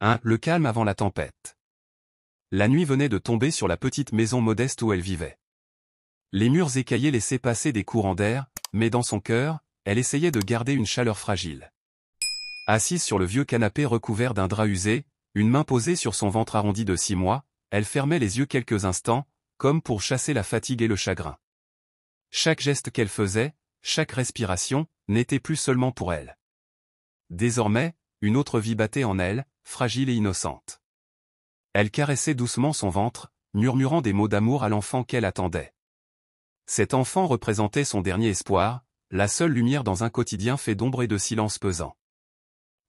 Le calme avant la tempête. La nuit venait de tomber sur la petite maison modeste où elle vivait. Les murs écaillés laissaient passer des courants d'air, mais dans son cœur, elle essayait de garder une chaleur fragile. Assise sur le vieux canapé recouvert d'un drap usé, une main posée sur son ventre arrondi de 6 mois, elle fermait les yeux quelques instants, comme pour chasser la fatigue et le chagrin. Chaque geste qu'elle faisait, chaque respiration, n'était plus seulement pour elle. Désormais, une autre vie battait en elle, fragile et innocente. Elle caressait doucement son ventre, murmurant des mots d'amour à l'enfant qu'elle attendait. Cet enfant représentait son dernier espoir, la seule lumière dans un quotidien fait d'ombre et de silence pesant.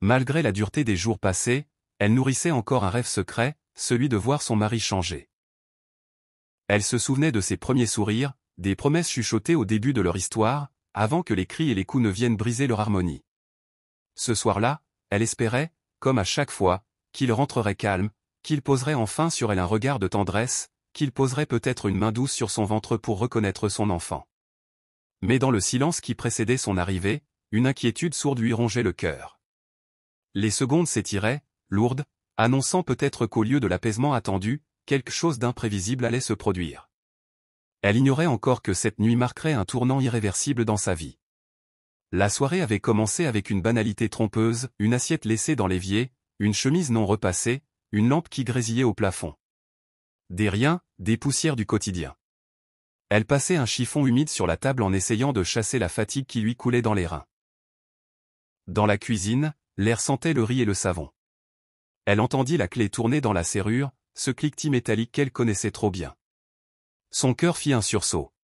Malgré la dureté des jours passés, elle nourrissait encore un rêve secret, celui de voir son mari changer. Elle se souvenait de ses premiers sourires, des promesses chuchotées au début de leur histoire, avant que les cris et les coups ne viennent briser leur harmonie. Ce soir-là, elle espérait, comme à chaque fois, qu'il rentrerait calme, qu'il poserait enfin sur elle un regard de tendresse, qu'il poserait peut-être une main douce sur son ventre pour reconnaître son enfant. Mais dans le silence qui précédait son arrivée, une inquiétude sourde lui rongeait le cœur. Les secondes s'étiraient, lourdes, annonçant peut-être qu'au lieu de l'apaisement attendu, quelque chose d'imprévisible allait se produire. Elle ignorait encore que cette nuit marquerait un tournant irréversible dans sa vie. La soirée avait commencé avec une banalité trompeuse, une assiette laissée dans l'évier, une chemise non repassée, une lampe qui grésillait au plafond. Des riens, des poussières du quotidien. Elle passait un chiffon humide sur la table en essayant de chasser la fatigue qui lui coulait dans les reins. Dans la cuisine, l'air sentait le riz et le savon. Elle entendit la clé tourner dans la serrure, ce cliquetis métallique qu'elle connaissait trop bien. Son cœur fit un sursaut.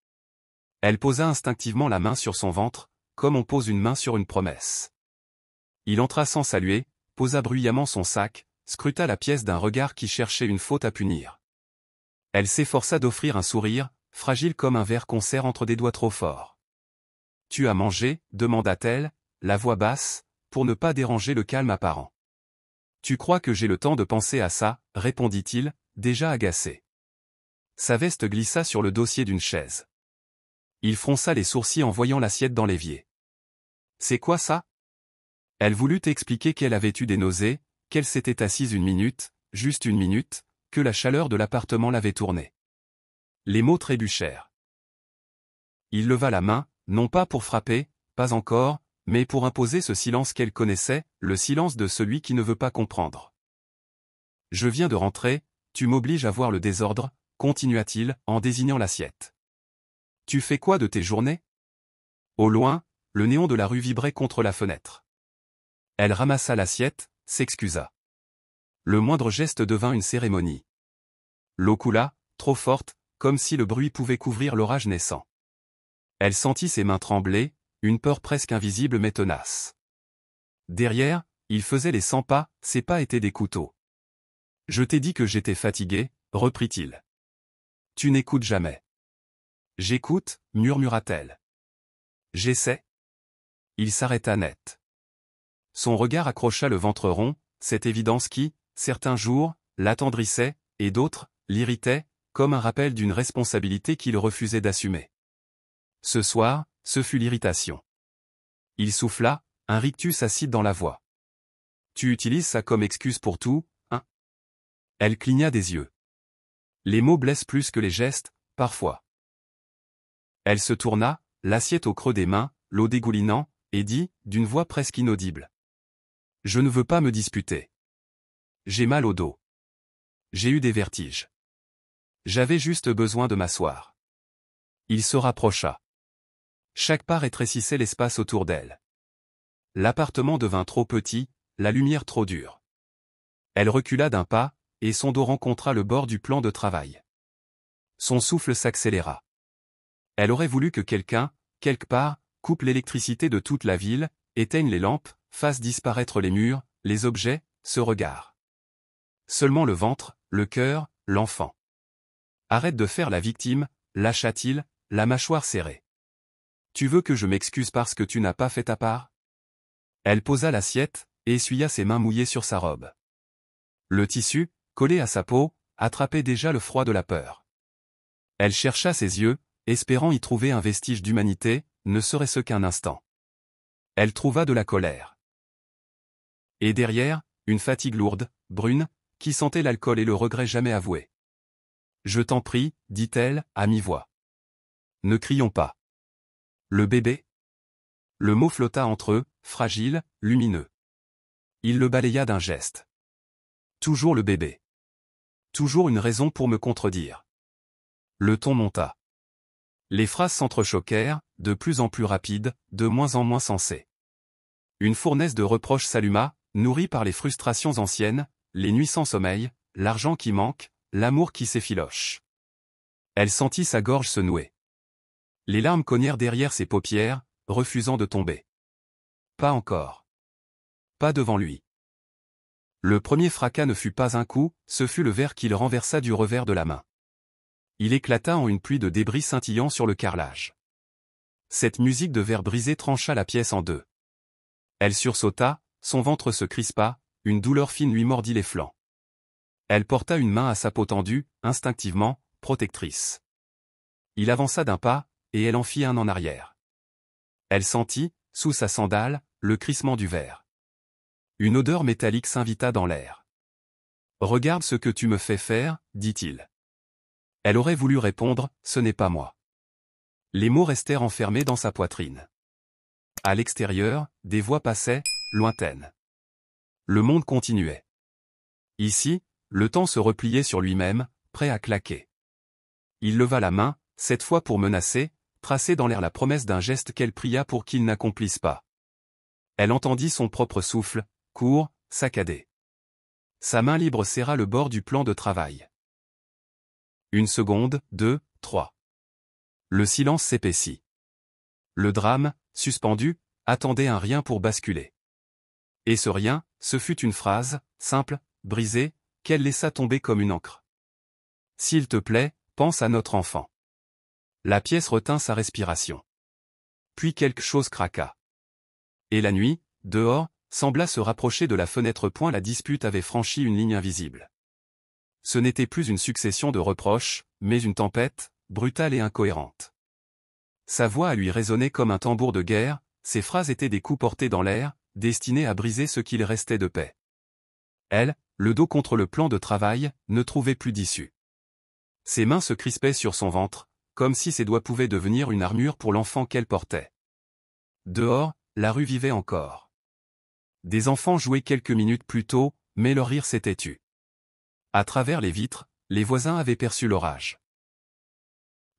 Elle posa instinctivement la main sur son ventre, comme on pose une main sur une promesse. Il entra sans saluer, posa bruyamment son sac, scruta la pièce d'un regard qui cherchait une faute à punir. Elle s'efforça d'offrir un sourire, fragile comme un verre qu'on serre entre des doigts trop forts. « Tu as mangé ?» demanda-t-elle, la voix basse, pour ne pas déranger le calme apparent. « Tu crois que j'ai le temps de penser à ça ?» répondit-il, déjà agacé. Sa veste glissa sur le dossier d'une chaise. Il fronça les sourcils en voyant l'assiette dans l'évier. « C'est quoi ça ?» Elle voulut expliquer qu'elle avait eu des nausées, qu'elle s'était assise une minute, juste une minute, que la chaleur de l'appartement l'avait tournée. Les mots trébuchèrent. Il leva la main, non pas pour frapper, pas encore, mais pour imposer ce silence qu'elle connaissait, le silence de celui qui ne veut pas comprendre. « Je viens de rentrer, tu m'obliges à voir le désordre, continua-t-il, en désignant l'assiette. « Tu fais quoi de tes journées ?» Au loin, le néon de la rue vibrait contre la fenêtre. Elle ramassa l'assiette, s'excusa. Le moindre geste devint une cérémonie. L'eau coula, trop forte, comme si le bruit pouvait couvrir l'orage naissant. Elle sentit ses mains trembler, une peur presque invisible mais tenace. Derrière, il faisait les 100 pas, ses pas étaient des couteaux. « Je t'ai dit que j'étais fatigué, » reprit-il. « Tu n'écoutes jamais. »« J'écoute, » murmura-t-elle. « J'essaie. » Il s'arrêta net. Son regard accrocha le ventre rond, cette évidence qui, certains jours, l'attendrissait, et d'autres, l'irritait, comme un rappel d'une responsabilité qu'il refusait d'assumer. Ce soir, ce fut l'irritation. Il souffla, un rictus acide dans la voix. « Tu utilises ça comme excuse pour tout, hein ?» Elle cligna des yeux. Les mots blessent plus que les gestes, parfois. Elle se tourna, l'assiette au creux des mains, l'eau dégoulinant, et dit, d'une voix presque inaudible. « Je ne veux pas me disputer. J'ai mal au dos. J'ai eu des vertiges. J'avais juste besoin de m'asseoir. » Il se rapprocha. Chaque pas rétrécissait l'espace autour d'elle. L'appartement devint trop petit, la lumière trop dure. Elle recula d'un pas, et son dos rencontra le bord du plan de travail. Son souffle s'accéléra. Elle aurait voulu que quelqu'un, quelque part, coupe l'électricité de toute la ville, éteigne les lampes, fasse disparaître les murs, les objets, ce regard. Seulement le ventre, le cœur, l'enfant. Arrête de faire la victime, lâcha-t-il, la mâchoire serrée. Tu veux que je m'excuse parce que tu n'as pas fait ta part ? Elle posa l'assiette, et essuya ses mains mouillées sur sa robe. Le tissu, collé à sa peau, attrapait déjà le froid de la peur. Elle chercha ses yeux, espérant y trouver un vestige d'humanité, ne serait-ce qu'un instant. Elle trouva de la colère. Et derrière, une fatigue lourde, brune, qui sentait l'alcool et le regret jamais avoué. « Je t'en prie, dit-elle, à mi-voix. Ne crions pas. Le bébé ?» Le mot flotta entre eux, fragile, lumineux. Il le balaya d'un geste. Toujours le bébé. Toujours une raison pour me contredire. Le ton monta. Les phrases s'entrechoquèrent, de plus en plus rapides, de moins en moins sensées. Une fournaise de reproches s'alluma, nourrie par les frustrations anciennes, les nuits sans sommeil, l'argent qui manque, l'amour qui s'effiloche. Elle sentit sa gorge se nouer. Les larmes cognèrent derrière ses paupières, refusant de tomber. Pas encore. Pas devant lui. Le premier fracas ne fut pas un coup, ce fut le verre qu'il renversa du revers de la main. Il éclata en une pluie de débris scintillant sur le carrelage. Cette musique de verre brisé trancha la pièce en deux. Elle sursauta, son ventre se crispa, une douleur fine lui mordit les flancs. Elle porta une main à sa peau tendue, instinctivement, protectrice. Il avança d'un pas, et elle en fit un en arrière. Elle sentit, sous sa sandale, le crissement du verre. Une odeur métallique s'invita dans l'air. « Regarde ce que tu me fais faire, dit-il. » Elle aurait voulu répondre, « Ce n'est pas moi. » Les mots restèrent enfermés dans sa poitrine. À l'extérieur, des voix passaient, lointaines. Le monde continuait. Ici, le temps se repliait sur lui-même, prêt à claquer. Il leva la main, cette fois pour menacer, tracer dans l'air la promesse d'un geste qu'elle pria pour qu'il n'accomplisse pas. Elle entendit son propre souffle, court, saccadé. Sa main libre serra le bord du plan de travail. Une seconde, 2, 3. Le silence s'épaissit. Le drame, suspendu, attendait un rien pour basculer. Et ce rien, ce fut une phrase, simple, brisée, qu'elle laissa tomber comme une encre. « S'il te plaît, pense à notre enfant. » La pièce retint sa respiration. Puis quelque chose craqua. Et la nuit, dehors, sembla se rapprocher de la fenêtre. La dispute avait franchi une ligne invisible. Ce n'était plus une succession de reproches, mais une tempête, brutale et incohérente. Sa voix à lui résonnait comme un tambour de guerre, ses phrases étaient des coups portés dans l'air, destinés à briser ce qu'il restait de paix. Elle, le dos contre le plan de travail, ne trouvait plus d'issue. Ses mains se crispaient sur son ventre, comme si ses doigts pouvaient devenir une armure pour l'enfant qu'elle portait. Dehors, la rue vivait encore. Des enfants jouaient quelques minutes plus tôt, mais leur rire s'était tu. À travers les vitres, les voisins avaient perçu l'orage.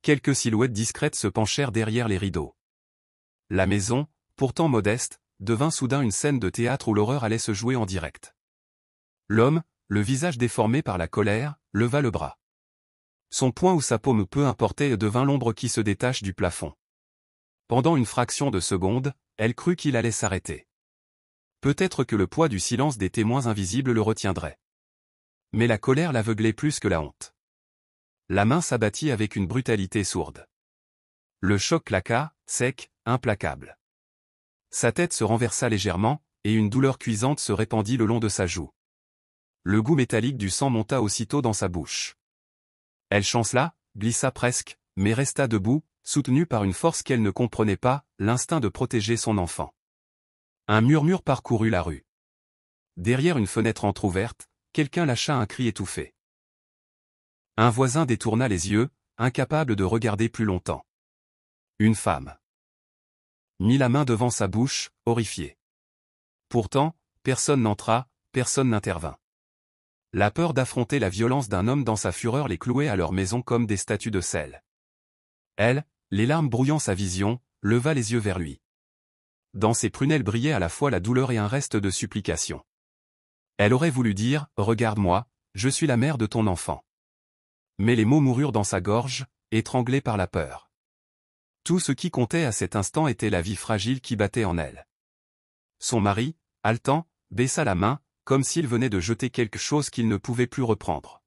Quelques silhouettes discrètes se penchèrent derrière les rideaux. La maison, pourtant modeste, devint soudain une scène de théâtre où l'horreur allait se jouer en direct. L'homme, le visage déformé par la colère, leva le bras. Son poing ou sa paume peu importait devint l'ombre qui se détache du plafond. Pendant une fraction de seconde, elle crut qu'il allait s'arrêter. Peut-être que le poids du silence des témoins invisibles le retiendrait. Mais la colère l'aveuglait plus que la honte. La main s'abattit avec une brutalité sourde. Le choc claqua, sec, implacable. Sa tête se renversa légèrement, et une douleur cuisante se répandit le long de sa joue. Le goût métallique du sang monta aussitôt dans sa bouche. Elle chancela, glissa presque, mais resta debout, soutenue par une force qu'elle ne comprenait pas, l'instinct de protéger son enfant. Un murmure parcourut la rue. Derrière une fenêtre entr'ouverte, quelqu'un lâcha un cri étouffé. Un voisin détourna les yeux, incapable de regarder plus longtemps. Une femme mit la main devant sa bouche, horrifiée. Pourtant, personne n'entra, personne n'intervint. La peur d'affronter la violence d'un homme dans sa fureur les clouait à leur maison comme des statues de sel. Elle, les larmes brouillant sa vision, leva les yeux vers lui. Dans ses prunelles brillait à la fois la douleur et un reste de supplication. Elle aurait voulu dire « Regarde-moi, je suis la mère de ton enfant ». Mais les mots moururent dans sa gorge, étranglés par la peur. Tout ce qui comptait à cet instant était la vie fragile qui battait en elle. Son mari, haletant, baissa la main, comme s'il venait de jeter quelque chose qu'il ne pouvait plus reprendre.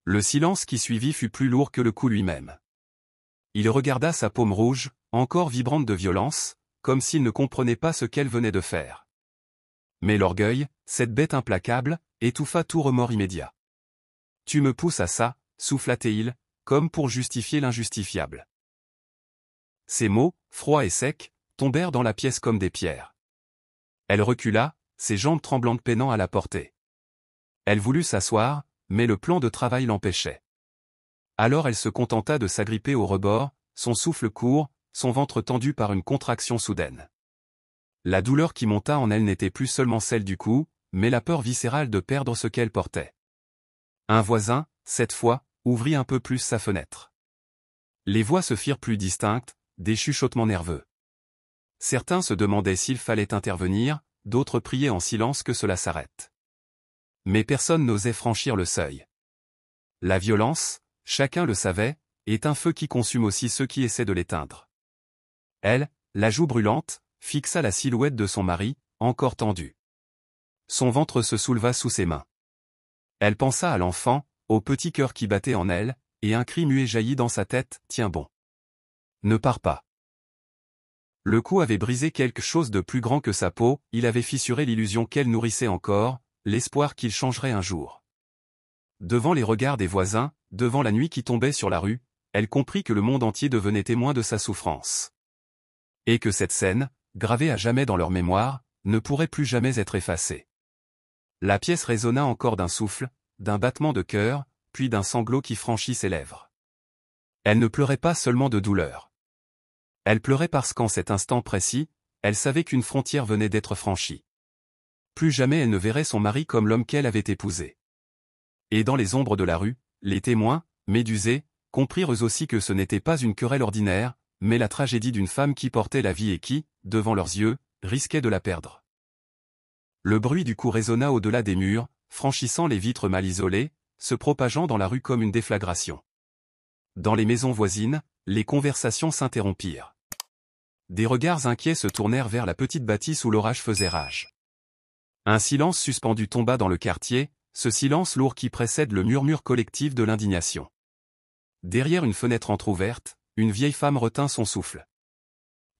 Le silence qui suivit fut plus lourd que le coup lui-même. Il regarda sa paume rouge, encore vibrante de violence, comme s'il ne comprenait pas ce qu'elle venait de faire. Mais l'orgueil, cette bête implacable, étouffa tout remords immédiat. « Tu me pousses à ça », souffla-t-il, comme pour justifier l'injustifiable. Ces mots, froids et secs, tombèrent dans la pièce comme des pierres. Elle recula, ses jambes tremblantes peinant à la porter. Elle voulut s'asseoir, mais le plan de travail l'empêchait. Alors elle se contenta de s'agripper au rebord, son souffle court, son ventre tendu par une contraction soudaine. La douleur qui monta en elle n'était plus seulement celle du coup, mais la peur viscérale de perdre ce qu'elle portait. Un voisin, cette fois, ouvrit un peu plus sa fenêtre. Les voix se firent plus distinctes, des chuchotements nerveux. Certains se demandaient s'il fallait intervenir, d'autres priaient en silence que cela s'arrête. Mais personne n'osait franchir le seuil. La violence, chacun le savait, est un feu qui consume aussi ceux qui essaient de l'éteindre. Elle, la joue brûlante, fixa la silhouette de son mari, encore tendue. Son ventre se souleva sous ses mains. Elle pensa à l'enfant, au petit cœur qui battait en elle, et un cri muet jaillit dans sa tête, « Tiens bon. Ne pars pas. » Le coup avait brisé quelque chose de plus grand que sa peau, il avait fissuré l'illusion qu'elle nourrissait encore, l'espoir qu'il changerait un jour. Devant les regards des voisins, devant la nuit qui tombait sur la rue, elle comprit que le monde entier devenait témoin de sa souffrance. Et que cette scène, gravée à jamais dans leur mémoire, ne pourrait plus jamais être effacée. La pièce résonna encore d'un souffle, d'un battement de cœur, puis d'un sanglot qui franchit ses lèvres. Elle ne pleurait pas seulement de douleur. Elle pleurait parce qu'en cet instant précis, elle savait qu'une frontière venait d'être franchie. Plus jamais elle ne verrait son mari comme l'homme qu'elle avait épousé. Et dans les ombres de la rue, les témoins, médusés, comprirent eux aussi que ce n'était pas une querelle ordinaire, mais la tragédie d'une femme qui portait la vie et qui, devant leurs yeux, risquait de la perdre. Le bruit du coup résonna au-delà des murs, franchissant les vitres mal isolées, se propageant dans la rue comme une déflagration. Dans les maisons voisines, les conversations s'interrompirent. Des regards inquiets se tournèrent vers la petite bâtisse où l'orage faisait rage. Un silence suspendu tomba dans le quartier, ce silence lourd qui précède le murmure collectif de l'indignation. Derrière une fenêtre entr'ouverte, une vieille femme retint son souffle.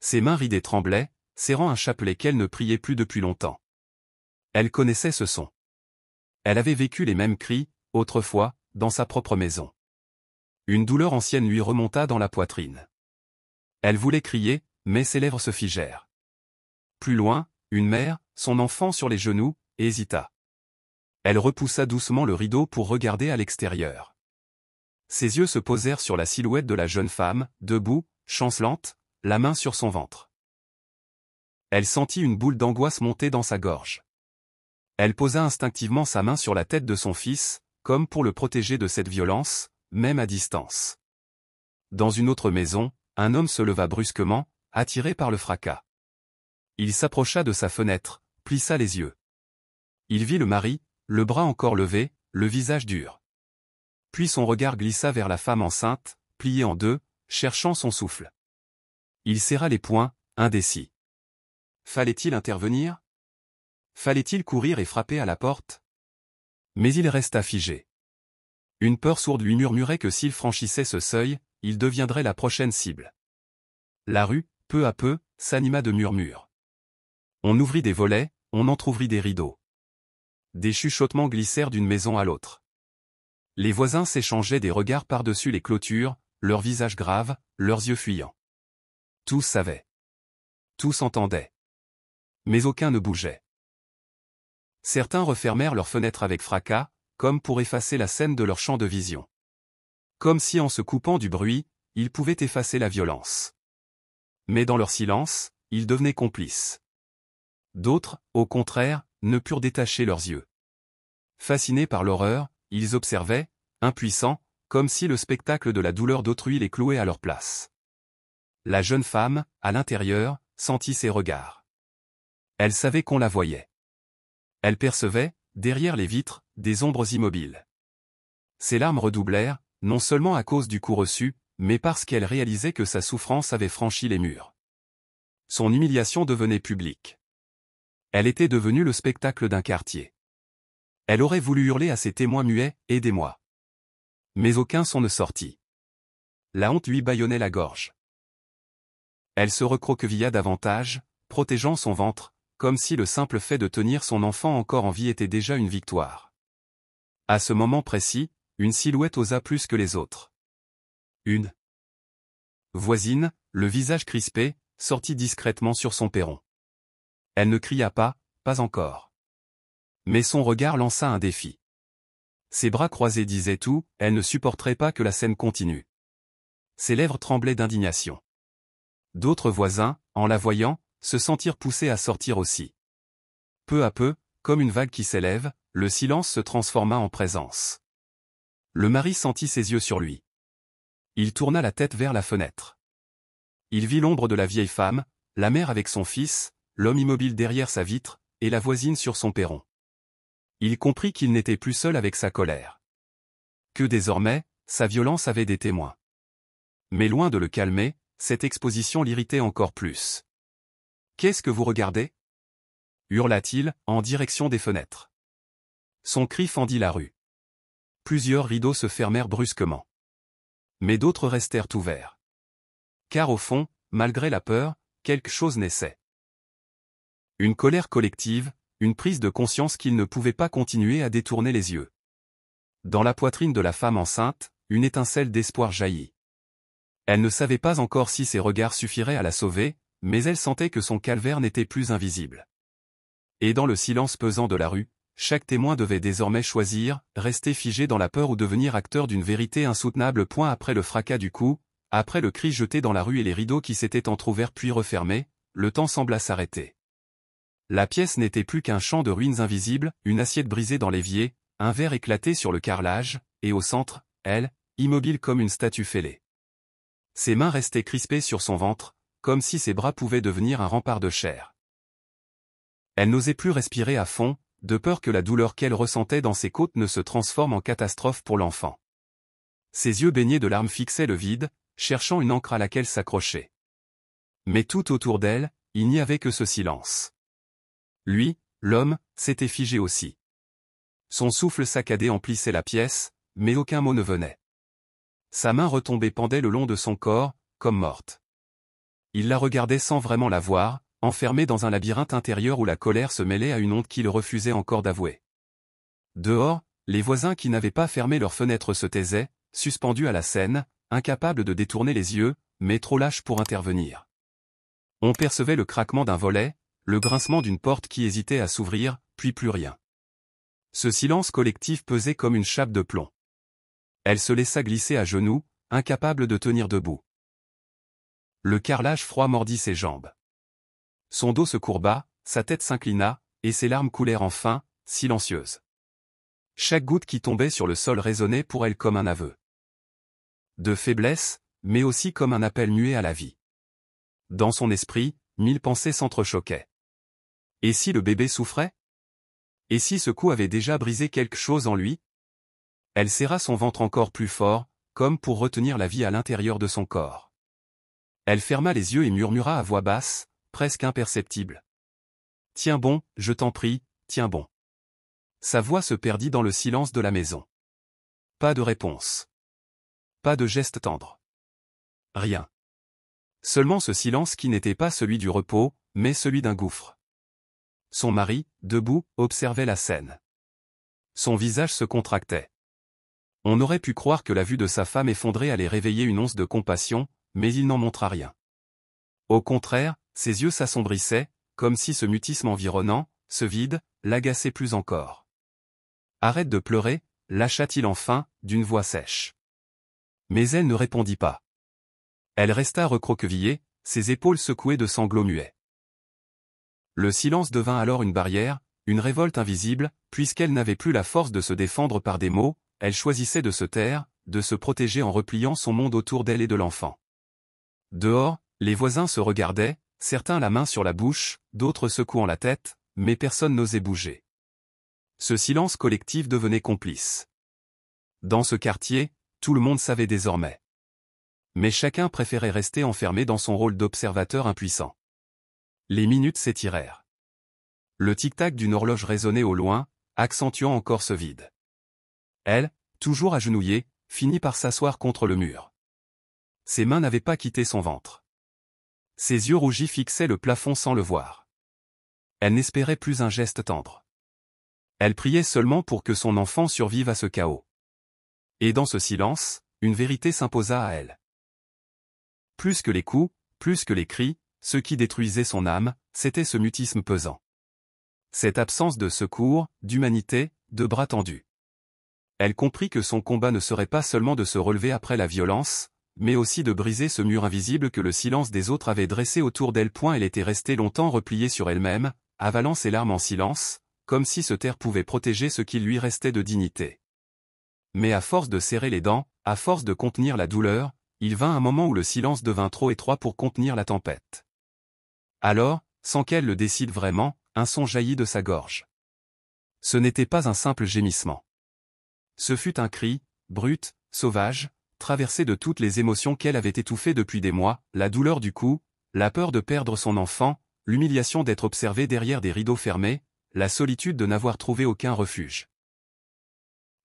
Ses mains ridées tremblaient, serrant un chapelet qu'elle ne priait plus depuis longtemps. Elle connaissait ce son. Elle avait vécu les mêmes cris, autrefois, dans sa propre maison. Une douleur ancienne lui remonta dans la poitrine. Elle voulait crier, mais ses lèvres se figèrent. Plus loin, une mère, son enfant sur les genoux, hésita. Elle repoussa doucement le rideau pour regarder à l'extérieur. Ses yeux se posèrent sur la silhouette de la jeune femme, debout, chancelante, la main sur son ventre. Elle sentit une boule d'angoisse monter dans sa gorge. Elle posa instinctivement sa main sur la tête de son fils, comme pour le protéger de cette violence, même à distance. Dans une autre maison, un homme se leva brusquement, attiré par le fracas. Il s'approcha de sa fenêtre, plissa les yeux. Il vit le mari, le bras encore levé, le visage dur. Puis son regard glissa vers la femme enceinte, pliée en deux, cherchant son souffle. Il serra les poings, indécis. Fallait-il intervenir? Fallait-il courir et frapper à la porte? Mais il resta figé. Une peur sourde lui murmurait que s'il franchissait ce seuil, il deviendrait la prochaine cible. La rue, peu à peu, s'anima de murmures. On ouvrit des volets, on entr'ouvrit des rideaux. Des chuchotements glissèrent d'une maison à l'autre. Les voisins s'échangeaient des regards par-dessus les clôtures, leurs visages graves, leurs yeux fuyants. Tous savaient. Tous entendaient. Mais aucun ne bougeait. Certains refermèrent leurs fenêtres avec fracas, comme pour effacer la scène de leur champ de vision. Comme si en se coupant du bruit, ils pouvaient effacer la violence. Mais dans leur silence, ils devenaient complices. D'autres, au contraire, ne purent détacher leurs yeux. Fascinés par l'horreur, ils observaient, impuissants, comme si le spectacle de la douleur d'autrui les clouait à leur place. La jeune femme, à l'intérieur, sentit ses regards. Elle savait qu'on la voyait. Elle percevait, derrière les vitres, des ombres immobiles. Ses larmes redoublèrent, non seulement à cause du coup reçu, mais parce qu'elle réalisait que sa souffrance avait franchi les murs. Son humiliation devenait publique. Elle était devenue le spectacle d'un quartier. Elle aurait voulu hurler à ses témoins muets, « Aidez-moi !» Mais aucun son ne sortit. La honte lui bâillonnait la gorge. Elle se recroquevilla davantage, protégeant son ventre, comme si le simple fait de tenir son enfant encore en vie était déjà une victoire. À ce moment précis, une silhouette osa plus que les autres. Une voisine, le visage crispé, sortit discrètement sur son perron. Elle ne cria pas, pas encore. Mais son regard lança un défi. Ses bras croisés disaient tout, elle ne supporterait pas que la scène continue. Ses lèvres tremblaient d'indignation. D'autres voisins, en la voyant, se sentirent poussés à sortir aussi. Peu à peu, comme une vague qui s'élève, le silence se transforma en présence. Le mari sentit ses yeux sur lui. Il tourna la tête vers la fenêtre. Il vit l'ombre de la vieille femme, la mère avec son fils, l'homme immobile derrière sa vitre, et la voisine sur son perron. Il comprit qu'il n'était plus seul avec sa colère. Que désormais, sa violence avait des témoins. Mais loin de le calmer, cette exposition l'irritait encore plus. « Qu'est-ce que vous regardez » hurla-t-il, en direction des fenêtres. Son cri fendit la rue. Plusieurs rideaux se fermèrent brusquement. Mais d'autres restèrent ouverts. Car au fond, malgré la peur, quelque chose naissait. Une colère collective, une prise de conscience qu'il ne pouvait pas continuer à détourner les yeux. Dans la poitrine de la femme enceinte, une étincelle d'espoir jaillit. Elle ne savait pas encore si ses regards suffiraient à la sauver, mais elle sentait que son calvaire n'était plus invisible. Et dans le silence pesant de la rue, chaque témoin devait désormais choisir, rester figé dans la peur ou devenir acteur d'une vérité insoutenable. Après le fracas du coup, après le cri jeté dans la rue et les rideaux qui s'étaient entr'ouverts puis refermés, le temps sembla s'arrêter. La pièce n'était plus qu'un champ de ruines invisibles, une assiette brisée dans l'évier, un verre éclaté sur le carrelage, et au centre, elle, immobile comme une statue fêlée. Ses mains restaient crispées sur son ventre, comme si ses bras pouvaient devenir un rempart de chair. Elle n'osait plus respirer à fond, de peur que la douleur qu'elle ressentait dans ses côtes ne se transforme en catastrophe pour l'enfant. Ses yeux baignés de larmes fixaient le vide, cherchant une ancre à laquelle s'accrocher. Mais tout autour d'elle, il n'y avait que ce silence. Lui, l'homme, s'était figé aussi. Son souffle saccadé emplissait la pièce, mais aucun mot ne venait. Sa main retombée pendait le long de son corps, comme morte. Il la regardait sans vraiment la voir, enfermé dans un labyrinthe intérieur où la colère se mêlait à une honte qu'il refusait encore d'avouer. Dehors, les voisins qui n'avaient pas fermé leurs fenêtres se taisaient, suspendus à la scène, incapables de détourner les yeux, mais trop lâches pour intervenir. On percevait le craquement d'un volet, le grincement d'une porte qui hésitait à s'ouvrir, puis plus rien. Ce silence collectif pesait comme une chape de plomb. Elle se laissa glisser à genoux, incapable de tenir debout. Le carrelage froid mordit ses jambes. Son dos se courba, sa tête s'inclina, et ses larmes coulèrent enfin, silencieuses. Chaque goutte qui tombait sur le sol résonnait pour elle comme un aveu. De faiblesse, mais aussi comme un appel muet à la vie. Dans son esprit, 1000 pensées s'entrechoquaient. Et si le bébé souffrait? Et si ce coup avait déjà brisé quelque chose en lui? Elle serra son ventre encore plus fort, comme pour retenir la vie à l'intérieur de son corps. Elle ferma les yeux et murmura à voix basse, presque imperceptible. « Tiens bon, je t'en prie, tiens bon. » Sa voix se perdit dans le silence de la maison. Pas de réponse. Pas de geste tendre. Rien. Seulement ce silence qui n'était pas celui du repos, mais celui d'un gouffre. Son mari, debout, observait la scène. Son visage se contractait. On aurait pu croire que la vue de sa femme effondrée allait réveiller une once de compassion, mais il n'en montra rien. Au contraire, ses yeux s'assombrissaient, comme si ce mutisme environnant, ce vide, l'agaçait plus encore. « Arrête de pleurer » lâcha-t-il enfin, d'une voix sèche. Mais elle ne répondit pas. Elle resta recroquevillée, ses épaules secouées de sanglots muets. Le silence devint alors une barrière, une révolte invisible, puisqu'elle n'avait plus la force de se défendre par des mots, elle choisissait de se taire, de se protéger en repliant son monde autour d'elle et de l'enfant. Dehors, les voisins se regardaient, certains la main sur la bouche, d'autres secouant la tête, mais personne n'osait bouger. Ce silence collectif devenait complice. Dans ce quartier, tout le monde savait désormais. Mais chacun préférait rester enfermé dans son rôle d'observateur impuissant. Les minutes s'étirèrent. Le tic-tac d'une horloge résonnait au loin, accentuant encore ce vide. Elle, toujours agenouillée, finit par s'asseoir contre le mur. Ses mains n'avaient pas quitté son ventre. Ses yeux rougis fixaient le plafond sans le voir. Elle n'espérait plus un geste tendre. Elle priait seulement pour que son enfant survive à ce chaos. Et dans ce silence, une vérité s'imposa à elle. Plus que les coups, plus que les cris, ce qui détruisait son âme, c'était ce mutisme pesant. Cette absence de secours, d'humanité, de bras tendus. Elle comprit que son combat ne serait pas seulement de se relever après la violence, mais aussi de briser ce mur invisible que le silence des autres avait dressé autour d'elle. Elle était restée longtemps repliée sur elle-même, avalant ses larmes en silence, comme si se taire pouvait protéger ce qui lui restait de dignité. Mais à force de serrer les dents, à force de contenir la douleur, il vint un moment où le silence devint trop étroit pour contenir la tempête. Alors, sans qu'elle le décide vraiment, un son jaillit de sa gorge. Ce n'était pas un simple gémissement. Ce fut un cri, brut, sauvage, traversé de toutes les émotions qu'elle avait étouffées depuis des mois, la douleur du coup, la peur de perdre son enfant, l'humiliation d'être observée derrière des rideaux fermés, la solitude de n'avoir trouvé aucun refuge.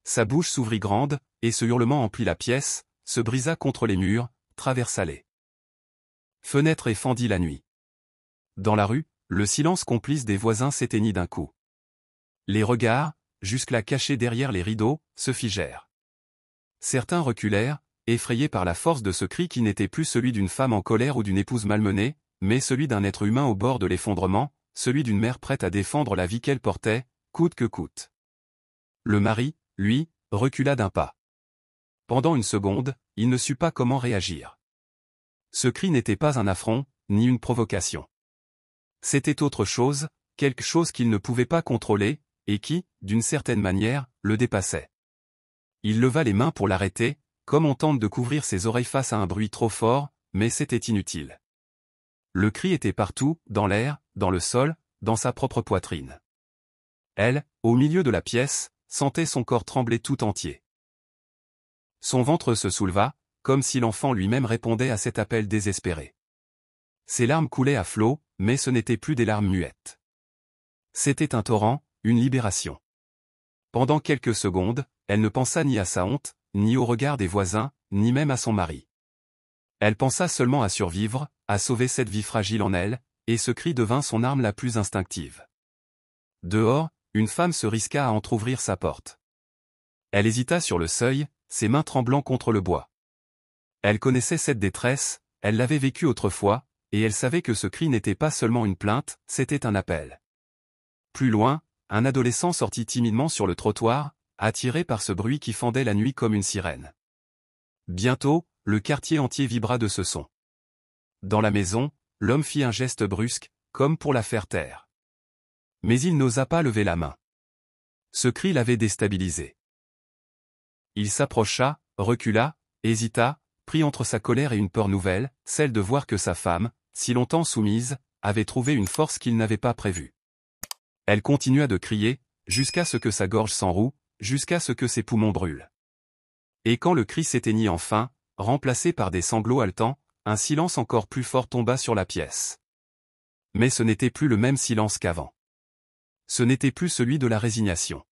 Sa bouche s'ouvrit grande, et ce hurlement emplit la pièce, se brisa contre les murs, traversa les fenêtres et fendit la nuit. Dans la rue, le silence complice des voisins s'éteignit d'un coup. Les regards, jusque-là cachés derrière les rideaux, se figèrent. Certains reculèrent, effrayés par la force de ce cri qui n'était plus celui d'une femme en colère ou d'une épouse malmenée, mais celui d'un être humain au bord de l'effondrement, celui d'une mère prête à défendre la vie qu'elle portait, coûte que coûte. Le mari, lui, recula d'un pas. Pendant une seconde, il ne sut pas comment réagir. Ce cri n'était pas un affront, ni une provocation. C'était autre chose, quelque chose qu'il ne pouvait pas contrôler, et qui, d'une certaine manière, le dépassait. Il leva les mains pour l'arrêter, comme on tente de couvrir ses oreilles face à un bruit trop fort, mais c'était inutile. Le cri était partout, dans l'air, dans le sol, dans sa propre poitrine. Elle, au milieu de la pièce, sentait son corps trembler tout entier. Son ventre se souleva, comme si l'enfant lui-même répondait à cet appel désespéré. Ses larmes coulaient à flots, mais ce n'étaient plus des larmes muettes. C'était un torrent, une libération. Pendant quelques secondes, elle ne pensa ni à sa honte, ni au regard des voisins, ni même à son mari. Elle pensa seulement à survivre, à sauver cette vie fragile en elle, et ce cri devint son arme la plus instinctive. Dehors, une femme se risqua à entr'ouvrir sa porte. Elle hésita sur le seuil, ses mains tremblant contre le bois. Elle connaissait cette détresse, elle l'avait vécue autrefois, et elle savait que ce cri n'était pas seulement une plainte, c'était un appel. Plus loin, un adolescent sortit timidement sur le trottoir, attiré par ce bruit qui fendait la nuit comme une sirène. Bientôt, le quartier entier vibra de ce son. Dans la maison, l'homme fit un geste brusque, comme pour la faire taire. Mais il n'osa pas lever la main. Ce cri l'avait déstabilisé. Il s'approcha, recula, hésita, pris entre sa colère et une peur nouvelle, celle de voir que sa femme, si longtemps soumise, avait trouvé une force qu'il n'avait pas prévue. Elle continua de crier, jusqu'à ce que sa gorge s'enroue, jusqu'à ce que ses poumons brûlent. Et quand le cri s'éteignit enfin, remplacé par des sanglots haletants, un silence encore plus fort tomba sur la pièce. Mais ce n'était plus le même silence qu'avant. Ce n'était plus celui de la résignation.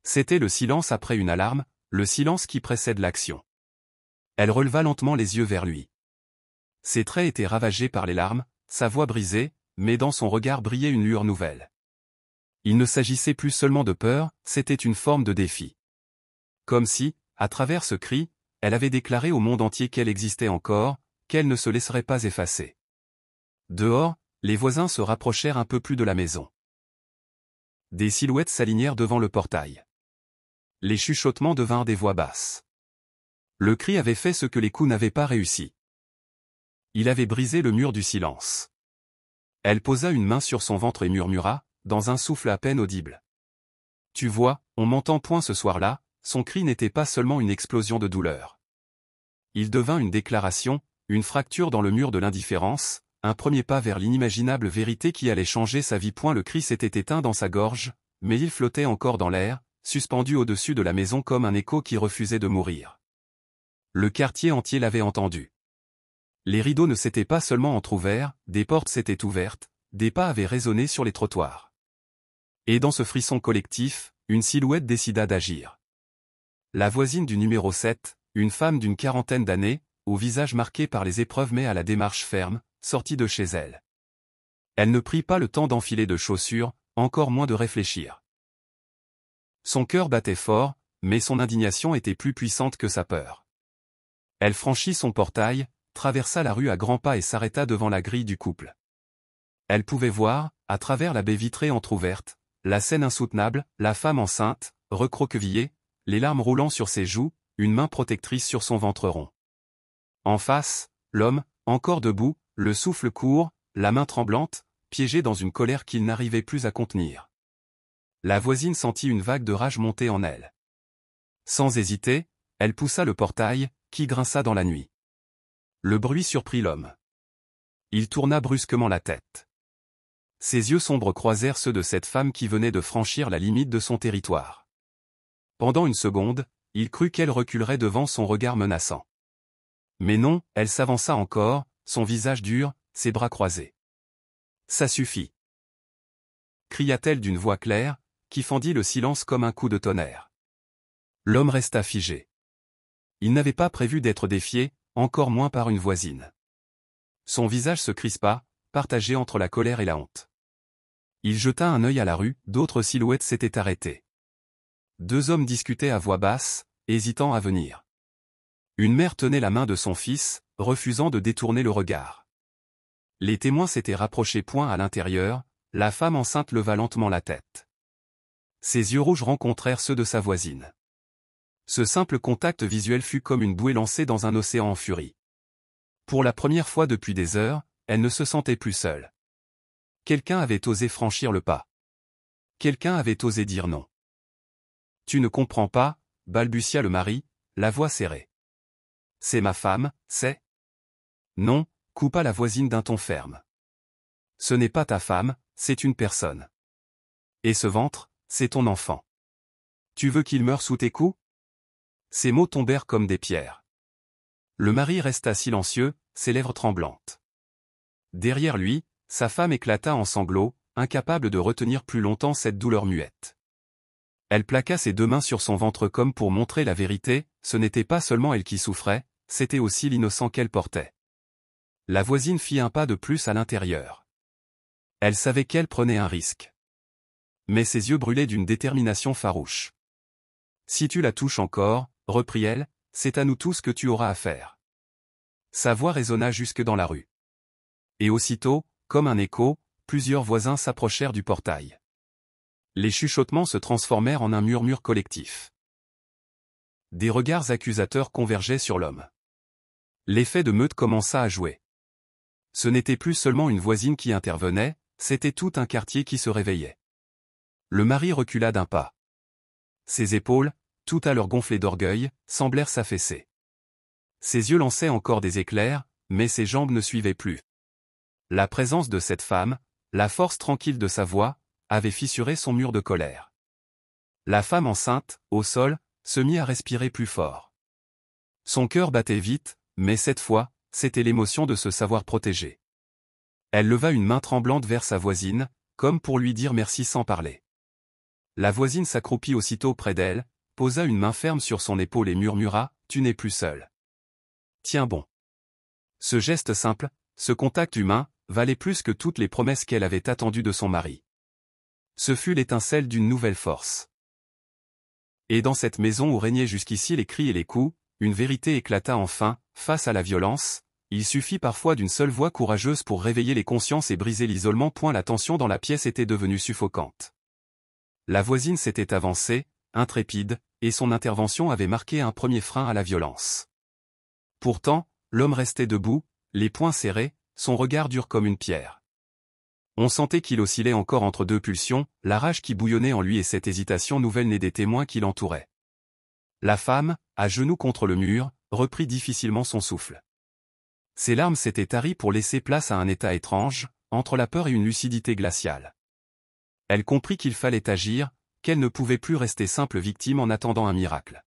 C'était le silence après une alarme, le silence qui précède l'action. Elle releva lentement les yeux vers lui. Ses traits étaient ravagés par les larmes, sa voix brisée, mais dans son regard brillait une lueur nouvelle. Il ne s'agissait plus seulement de peur, c'était une forme de défi. Comme si, à travers ce cri, elle avait déclaré au monde entier qu'elle existait encore, qu'elle ne se laisserait pas effacer. Dehors, les voisins se rapprochèrent un peu plus de la maison. Des silhouettes s'alignèrent devant le portail. Les chuchotements devinrent des voix basses. Le cri avait fait ce que les coups n'avaient pas réussi. Il avait brisé le mur du silence. Elle posa une main sur son ventre et murmura, dans un souffle à peine audible. « Tu vois, on m'entend point ce soir-là », son cri n'était pas seulement une explosion de douleur. Il devint une déclaration, une fracture dans le mur de l'indifférence, un premier pas vers l'inimaginable vérité qui allait changer sa vie. Le cri s'était éteint dans sa gorge, mais il flottait encore dans l'air, suspendu au-dessus de la maison comme un écho qui refusait de mourir. Le quartier entier l'avait entendu. Les rideaux ne s'étaient pas seulement entr'ouverts, des portes s'étaient ouvertes, des pas avaient résonné sur les trottoirs. Et dans ce frisson collectif, une silhouette décida d'agir. La voisine du numéro 7, une femme d'une quarantaine d'années, au visage marqué par les épreuves mais à la démarche ferme, sortit de chez elle. Elle ne prit pas le temps d'enfiler de chaussures, encore moins de réfléchir. Son cœur battait fort, mais son indignation était plus puissante que sa peur. Elle franchit son portail, traversa la rue à grands pas et s'arrêta devant la grille du couple. Elle pouvait voir, à travers la baie vitrée entr'ouverte, la scène insoutenable, la femme enceinte, recroquevillée, les larmes roulant sur ses joues, une main protectrice sur son ventre rond. En face, l'homme, encore debout, le souffle court, la main tremblante, piégé dans une colère qu'il n'arrivait plus à contenir. La voisine sentit une vague de rage monter en elle. Sans hésiter, elle poussa le portail, qui grinça dans la nuit. Le bruit surprit l'homme. Il tourna brusquement la tête. Ses yeux sombres croisèrent ceux de cette femme qui venait de franchir la limite de son territoire. Pendant une seconde, il crut qu'elle reculerait devant son regard menaçant. Mais non, elle s'avança encore, son visage dur, ses bras croisés. « Ça suffit !» cria-t-elle d'une voix claire, qui fendit le silence comme un coup de tonnerre. L'homme resta figé. Il n'avait pas prévu d'être défié, encore moins par une voisine. Son visage se crispa, partagé entre la colère et la honte. Il jeta un œil à la rue, d'autres silhouettes s'étaient arrêtées. Deux hommes discutaient à voix basse, hésitant à venir. Une mère tenait la main de son fils, refusant de détourner le regard. Les témoins s'étaient rapprochés point à l'intérieur, la femme enceinte leva lentement la tête. Ses yeux rouges rencontrèrent ceux de sa voisine. Ce simple contact visuel fut comme une bouée lancée dans un océan en furie. Pour la première fois depuis des heures, elle ne se sentait plus seule. Quelqu'un avait osé franchir le pas. Quelqu'un avait osé dire non. « Tu ne comprends pas » balbutia le mari, la voix serrée. « C'est ma femme, c'est… » « Non » coupa la voisine d'un ton ferme. « Ce n'est pas ta femme, c'est une personne. Et ce ventre, c'est ton enfant. Tu veux qu'il meure sous tes coups ?» Ces mots tombèrent comme des pierres. Le mari resta silencieux, ses lèvres tremblantes. Derrière lui, sa femme éclata en sanglots, incapable de retenir plus longtemps cette douleur muette. Elle plaqua ses deux mains sur son ventre comme pour montrer la vérité, ce n'était pas seulement elle qui souffrait, c'était aussi l'innocent qu'elle portait. La voisine fit un pas de plus à l'intérieur. Elle savait qu'elle prenait un risque. Mais ses yeux brûlaient d'une détermination farouche. « Si tu la touches encore, » reprit-elle, « c'est à nous tous que tu auras affaire. » Sa voix résonna jusque dans la rue. Et aussitôt, comme un écho, plusieurs voisins s'approchèrent du portail. Les chuchotements se transformèrent en un murmure collectif. Des regards accusateurs convergeaient sur l'homme. L'effet de meute commença à jouer. Ce n'était plus seulement une voisine qui intervenait, c'était tout un quartier qui se réveillait. Le mari recula d'un pas. Ses épaules, tout à l'heure gonflées d'orgueil, semblèrent s'affaisser. Ses yeux lançaient encore des éclairs, mais ses jambes ne suivaient plus. La présence de cette femme, la force tranquille de sa voix, avait fissuré son mur de colère. La femme enceinte, au sol, se mit à respirer plus fort. Son cœur battait vite, mais cette fois, c'était l'émotion de se savoir protégée. Elle leva une main tremblante vers sa voisine, comme pour lui dire merci sans parler. La voisine s'accroupit aussitôt près d'elle, posa une main ferme sur son épaule et murmura « Tu n'es plus seule. » Tiens bon. Ce geste simple, ce contact humain, valait plus que toutes les promesses qu'elle avait attendues de son mari. Ce fut l'étincelle d'une nouvelle force. Et dans cette maison où régnaient jusqu'ici les cris et les coups, une vérité éclata enfin, face à la violence, il suffit parfois d'une seule voix courageuse pour réveiller les consciences et briser l'isolement. La tension dans la pièce était devenue suffocante. La voisine s'était avancée, intrépide, et son intervention avait marqué un premier frein à la violence. Pourtant, l'homme restait debout, les poings serrés, son regard dur comme une pierre. On sentait qu'il oscillait encore entre deux pulsions, la rage qui bouillonnait en lui et cette hésitation nouvelle née des témoins qui l'entouraient. La femme, à genoux contre le mur, reprit difficilement son souffle. Ses larmes s'étaient taries pour laisser place à un état étrange, entre la peur et une lucidité glaciale. Elle comprit qu'il fallait agir, qu'elle ne pouvait plus rester simple victime en attendant un miracle.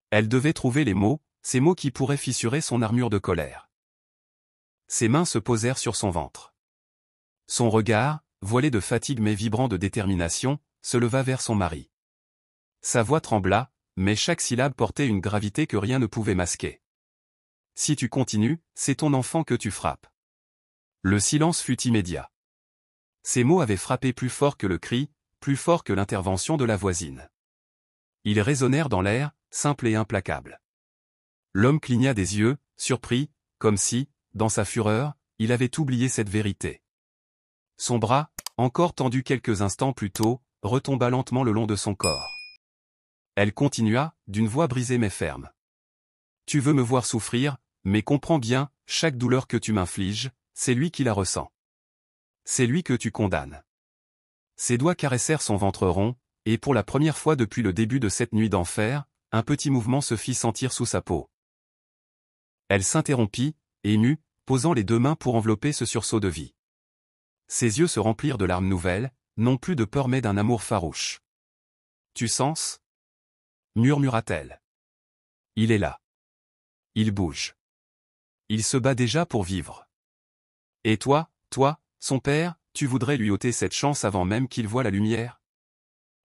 Elle devait trouver les mots, ces mots qui pourraient fissurer son armure de colère. Ses mains se posèrent sur son ventre. Son regard, voilé de fatigue mais vibrant de détermination, se leva vers son mari. Sa voix trembla, mais chaque syllabe portait une gravité que rien ne pouvait masquer. « Si tu continues, c'est ton enfant que tu frappes. » Le silence fut immédiat. Ces mots avaient frappé plus fort que le cri, plus fort que l'intervention de la voisine. Ils résonnèrent dans l'air, simples et implacables. L'homme cligna des yeux, surpris, comme si, dans sa fureur, il avait oublié cette vérité. Son bras, encore tendue quelques instants plus tôt, retomba lentement le long de son corps. Elle continua, d'une voix brisée mais ferme. Tu veux me voir souffrir, mais comprends bien, chaque douleur que tu m'infliges, c'est lui qui la ressent. C'est lui que tu condamnes. Ses doigts caressèrent son ventre rond, et pour la première fois depuis le début de cette nuit d'enfer, un petit mouvement se fit sentir sous sa peau. Elle s'interrompit, émue, posant les deux mains pour envelopper ce sursaut de vie. Ses yeux se remplirent de larmes nouvelles, non plus de peur mais d'un amour farouche. « Tu sens » murmura-t-elle. « Il est là. Il bouge. Il se bat déjà pour vivre. Et toi, son père, tu voudrais lui ôter cette chance avant même qu'il voie la lumière ?»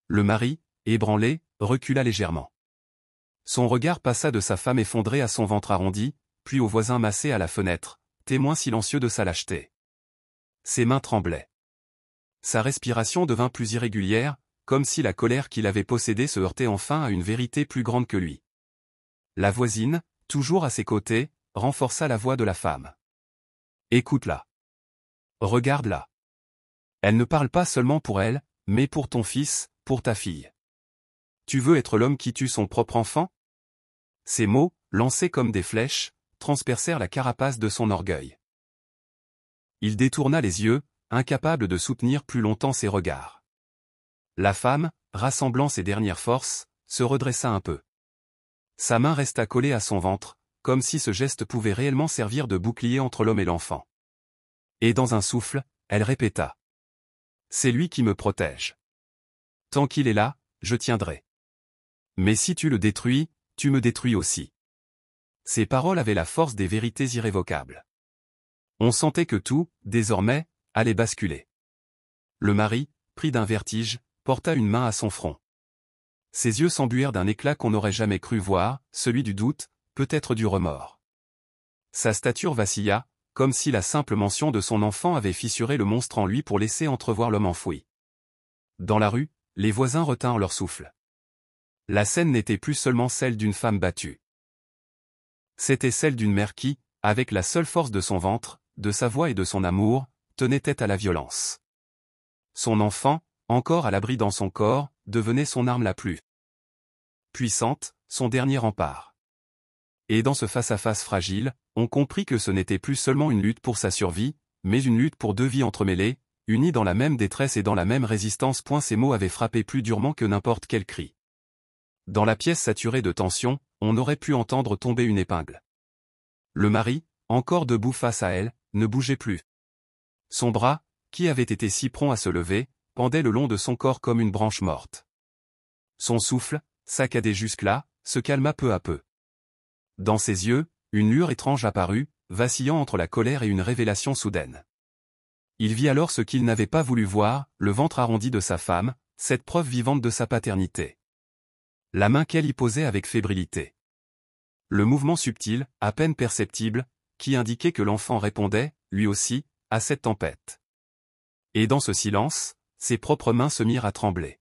Le mari, ébranlé, recula légèrement. Son regard passa de sa femme effondrée à son ventre arrondi, puis au voisin massé à la fenêtre, témoin silencieux de sa lâcheté. Ses mains tremblaient. Sa respiration devint plus irrégulière, comme si la colère qui l'avait possédé se heurtait enfin à une vérité plus grande que lui. La voisine, toujours à ses côtés, renforça la voix de la femme. « Écoute-la. Regarde-la. Elle ne parle pas seulement pour elle, mais pour ton fils, pour ta fille. Tu veux être l'homme qui tue son propre enfant ?» Ces mots, lancés comme des flèches, transpercèrent la carapace de son orgueil. Il détourna les yeux, incapable de soutenir plus longtemps ses regards. La femme, rassemblant ses dernières forces, se redressa un peu. Sa main resta collée à son ventre, comme si ce geste pouvait réellement servir de bouclier entre l'homme et l'enfant. Et dans un souffle, elle répéta. « C'est lui qui me protège. Tant qu'il est là, je tiendrai. Mais si tu le détruis, tu me détruis aussi. » Ces paroles avaient la force des vérités irrévocables. On sentait que tout, désormais, allait basculer. Le mari, pris d'un vertige, porta une main à son front. Ses yeux s'embuèrent d'un éclat qu'on n'aurait jamais cru voir, celui du doute, peut-être du remords. Sa stature vacilla, comme si la simple mention de son enfant avait fissuré le monstre en lui pour laisser entrevoir l'homme enfoui. Dans la rue, les voisins retinrent leur souffle. La scène n'était plus seulement celle d'une femme battue. C'était celle d'une mère qui, avec la seule force de son ventre, de sa voix et de son amour, tenait tête à la violence. Son enfant, encore à l'abri dans son corps, devenait son arme la plus puissante, son dernier rempart. Et dans ce face-à-face fragile, on comprit que ce n'était plus seulement une lutte pour sa survie, mais une lutte pour deux vies entremêlées, unies dans la même détresse et dans la même résistance. Ces mots avaient frappé plus durement que n'importe quel cri. Dans la pièce saturée de tension, on aurait pu entendre tomber une épingle. Le mari, encore debout face à elle, ne bougeait plus. Son bras, qui avait été si prompt à se lever, pendait le long de son corps comme une branche morte. Son souffle, saccadé jusque-là, se calma peu à peu. Dans ses yeux, une lueur étrange apparut, vacillant entre la colère et une révélation soudaine. Il vit alors ce qu'il n'avait pas voulu voir, le ventre arrondi de sa femme, cette preuve vivante de sa paternité. La main qu'elle y posait avec fébrilité. Le mouvement subtil, à peine perceptible, qui indiquait que l'enfant répondait, lui aussi, à cette tempête. Et dans ce silence, ses propres mains se mirent à trembler.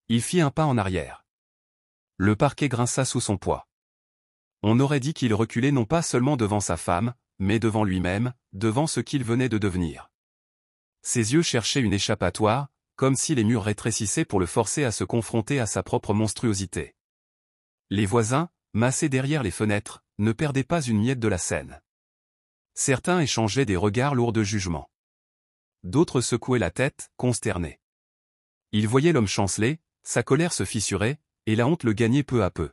Il fit un pas en arrière. Le parquet grinça sous son poids. On aurait dit qu'il reculait non pas seulement devant sa femme, mais devant lui-même, devant ce qu'il venait de devenir. Ses yeux cherchaient une échappatoire, comme si les murs rétrécissaient pour le forcer à se confronter à sa propre monstruosité. Les voisins, massés derrière les fenêtres, ne perdaient pas une miette de la scène. Certains échangeaient des regards lourds de jugement. D'autres secouaient la tête, consternés. Ils voyaient l'homme chanceler, sa colère se fissurer, et la honte le gagnait peu à peu.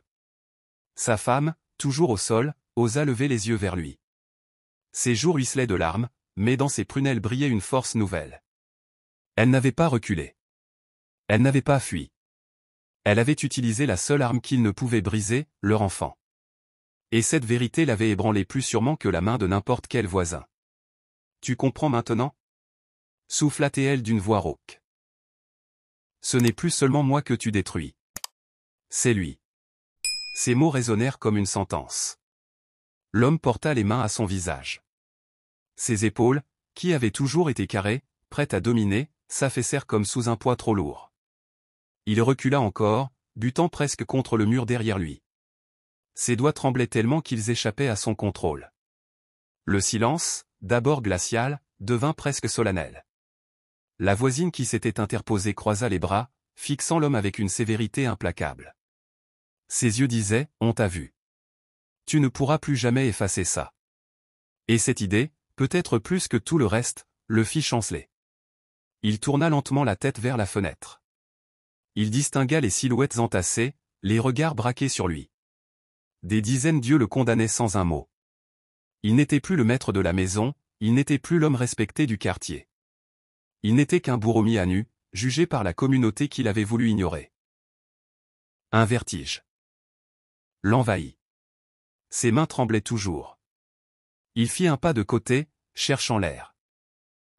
Sa femme, toujours au sol, osa lever les yeux vers lui. Ses joues ruisselaient de larmes, mais dans ses prunelles brillait une force nouvelle. Elle n'avait pas reculé. Elle n'avait pas fui. Elle avait utilisé la seule arme qu'il ne pouvait briser, leur enfant. Et cette vérité l'avait ébranlé plus sûrement que la main de n'importe quel voisin. « Tu comprends maintenant » souffla-t-elle d'une voix rauque. « Ce n'est plus seulement moi que tu détruis. C'est lui. » Ces mots résonnèrent comme une sentence. L'homme porta les mains à son visage. Ses épaules, qui avaient toujours été carrées, prêtes à dominer, s'affaissèrent comme sous un poids trop lourd. Il recula encore, butant presque contre le mur derrière lui. Ses doigts tremblaient tellement qu'ils échappaient à son contrôle. Le silence, d'abord glacial, devint presque solennel. La voisine qui s'était interposée croisa les bras, fixant l'homme avec une sévérité implacable. Ses yeux disaient « On t'a vu. Tu ne pourras plus jamais effacer ça. » Et cette idée, peut-être plus que tout le reste, le fit chanceler. Il tourna lentement la tête vers la fenêtre. Il distingua les silhouettes entassées, les regards braqués sur lui. Des dizaines d'yeux le condamnaient sans un mot. Il n'était plus le maître de la maison, il n'était plus l'homme respecté du quartier. Il n'était qu'un bourreau mis à nu, jugé par la communauté qu'il avait voulu ignorer. Un vertige l'envahit. Ses mains tremblaient toujours. Il fit un pas de côté, cherchant l'air.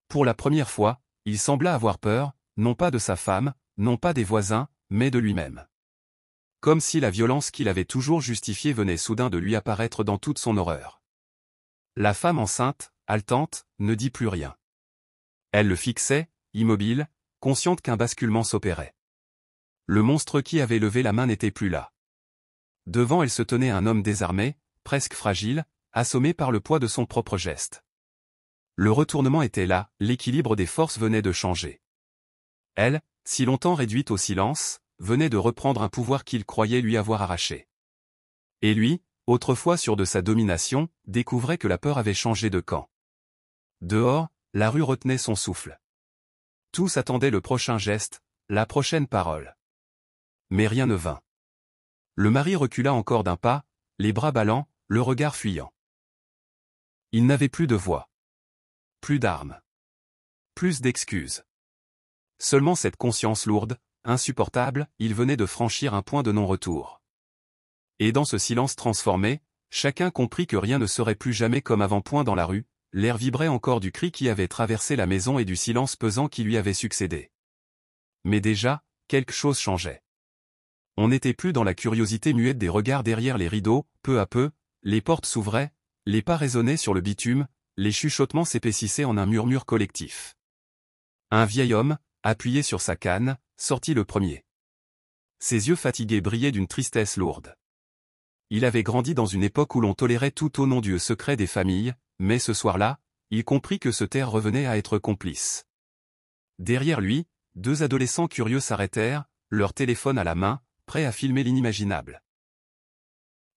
Pour la première fois, il sembla avoir peur, non pas de sa femme, non pas des voisins, mais de lui-même. Comme si la violence qu'il avait toujours justifiée venait soudain de lui apparaître dans toute son horreur. La femme enceinte, haletante, ne dit plus rien. Elle le fixait, immobile, consciente qu'un basculement s'opérait. Le monstre qui avait levé la main n'était plus là. Devant elle se tenait un homme désarmé, presque fragile, assommé par le poids de son propre geste. Le retournement était là, l'équilibre des forces venait de changer. Elle, si longtemps réduite au silence, venait de reprendre un pouvoir qu'il croyait lui avoir arraché. Et lui, autrefois sûr de sa domination, découvrait que la peur avait changé de camp. Dehors, la rue retenait son souffle. Tous attendaient le prochain geste, la prochaine parole. Mais rien ne vint. Le mari recula encore d'un pas, les bras ballants, le regard fuyant. Il n'avait plus de voix. Plus d'armes. Plus d'excuses. Seulement cette conscience lourde, insupportable, il venait de franchir un point de non-retour. Et dans ce silence transformé, chacun comprit que rien ne serait plus jamais comme avant. Point dans la rue, l'air vibrait encore du cri qui avait traversé la maison et du silence pesant qui lui avait succédé. Mais déjà, quelque chose changeait. On n'était plus dans la curiosité muette des regards derrière les rideaux, peu à peu, les portes s'ouvraient, les pas résonnaient sur le bitume, les chuchotements s'épaississaient en un murmure collectif. Un vieil homme, appuyé sur sa canne, sortit le premier. Ses yeux fatigués brillaient d'une tristesse lourde. Il avait grandi dans une époque où l'on tolérait tout au nom du secret des familles, mais ce soir-là, il comprit que se taire revenait à être complice. Derrière lui, deux adolescents curieux s'arrêtèrent, leur téléphone à la main, prêts à filmer l'inimaginable.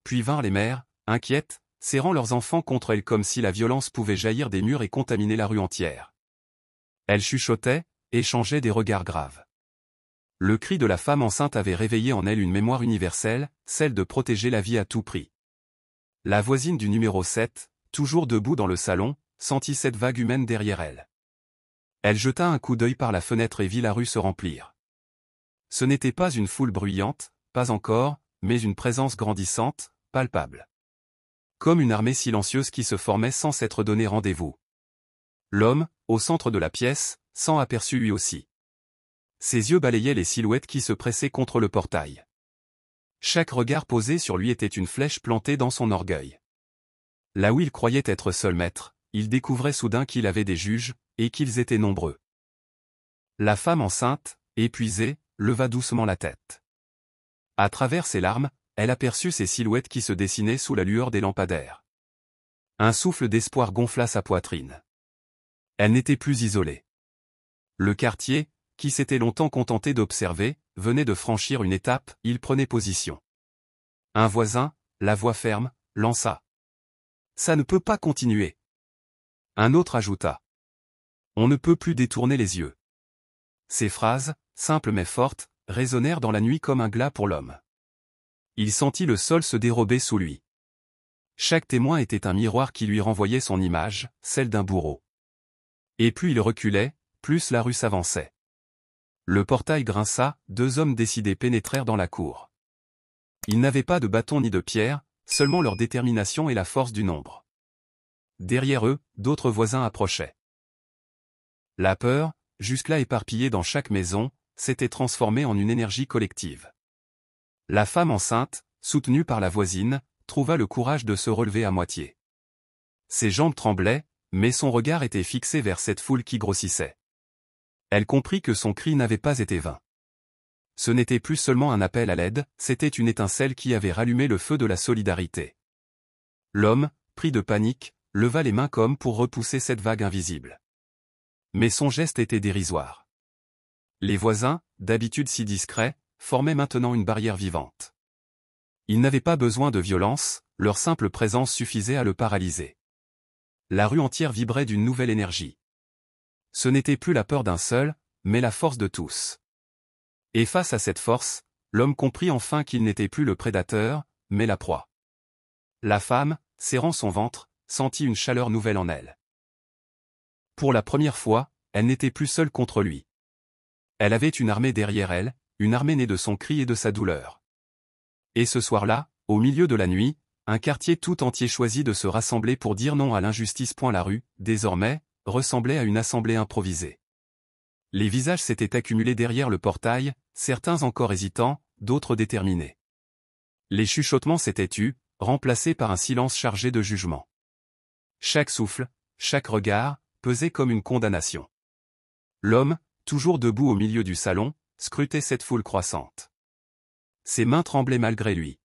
Puis vinrent les mères, inquiètes, serrant leurs enfants contre elles comme si la violence pouvait jaillir des murs et contaminer la rue entière. Elles chuchotaient, échangeaient des regards graves. Le cri de la femme enceinte avait réveillé en elle une mémoire universelle, celle de protéger la vie à tout prix. La voisine du numéro 7, toujours debout dans le salon, sentit cette vague humaine derrière elle. Elle jeta un coup d'œil par la fenêtre et vit la rue se remplir. Ce n'était pas une foule bruyante, pas encore, mais une présence grandissante, palpable. Comme une armée silencieuse qui se formait sans s'être donné rendez-vous. L'homme, au centre de la pièce, s'en aperçut lui aussi. Ses yeux balayaient les silhouettes qui se pressaient contre le portail. Chaque regard posé sur lui était une flèche plantée dans son orgueil. Là où il croyait être seul maître, il découvrait soudain qu'il avait des juges, et qu'ils étaient nombreux. La femme enceinte, épuisée, leva doucement la tête. À travers ses larmes, elle aperçut ces silhouettes qui se dessinaient sous la lueur des lampadaires. Un souffle d'espoir gonfla sa poitrine. Elle n'était plus isolée. Le quartier, qui s'était longtemps contenté d'observer, venait de franchir une étape, il prenait position. Un voisin, la voix ferme, lança. « Ça ne peut pas continuer. » Un autre ajouta. « On ne peut plus détourner les yeux. » Ces phrases, simples mais fortes, résonnèrent dans la nuit comme un glas pour l'homme. Il sentit le sol se dérober sous lui. Chaque témoin était un miroir qui lui renvoyait son image, celle d'un bourreau. Et plus il reculait, plus la rue s'avançait. Le portail grinça, deux hommes décidés pénétrèrent dans la cour. Ils n'avaient pas de bâton ni de pierre, seulement leur détermination et la force du nombre. Derrière eux, d'autres voisins approchaient. La peur, jusque-là éparpillée dans chaque maison, s'était transformée en une énergie collective. La femme enceinte, soutenue par la voisine, trouva le courage de se relever à moitié. Ses jambes tremblaient, mais son regard était fixé vers cette foule qui grossissait. Elle comprit que son cri n'avait pas été vain. Ce n'était plus seulement un appel à l'aide, c'était une étincelle qui avait rallumé le feu de la solidarité. L'homme, pris de panique, leva les mains comme pour repousser cette vague invisible. Mais son geste était dérisoire. Les voisins, d'habitude si discrets, formaient maintenant une barrière vivante. Ils n'avaient pas besoin de violence, leur simple présence suffisait à le paralyser. La rue entière vibrait d'une nouvelle énergie. Ce n'était plus la peur d'un seul, mais la force de tous. Et face à cette force, l'homme comprit enfin qu'il n'était plus le prédateur, mais la proie. La femme, serrant son ventre, sentit une chaleur nouvelle en elle. Pour la première fois, elle n'était plus seule contre lui. Elle avait une armée derrière elle, une armée née de son cri et de sa douleur. Et ce soir-là, au milieu de la nuit, un quartier tout entier choisit de se rassembler pour dire non à l'injustice. La rue, désormais, ressemblait à une assemblée improvisée. Les visages s'étaient accumulés derrière le portail, certains encore hésitants, d'autres déterminés. Les chuchotements s'étaient tus, remplacés par un silence chargé de jugement. Chaque souffle, chaque regard, pesait comme une condamnation. L'homme, toujours debout au milieu du salon, scrutait cette foule croissante. Ses mains tremblaient malgré lui.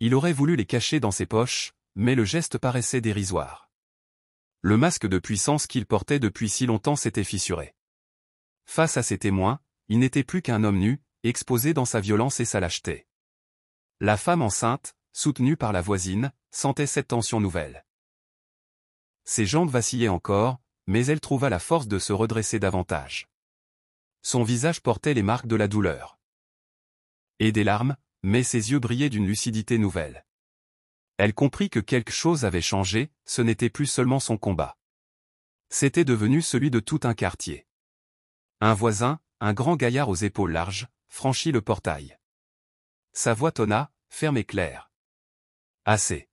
Il aurait voulu les cacher dans ses poches, mais le geste paraissait dérisoire. Le masque de puissance qu'il portait depuis si longtemps s'était fissuré. Face à ses témoins, il n'était plus qu'un homme nu, exposé dans sa violence et sa lâcheté. La femme enceinte, soutenue par la voisine, sentait cette tension nouvelle. Ses jambes vacillaient encore, mais elle trouva la force de se redresser davantage. Son visage portait les marques de la douleur. Et des larmes, mais ses yeux brillaient d'une lucidité nouvelle. Elle comprit que quelque chose avait changé, ce n'était plus seulement son combat. C'était devenu celui de tout un quartier. Un voisin, un grand gaillard aux épaules larges, franchit le portail. Sa voix tonna, ferme et claire. « Assez.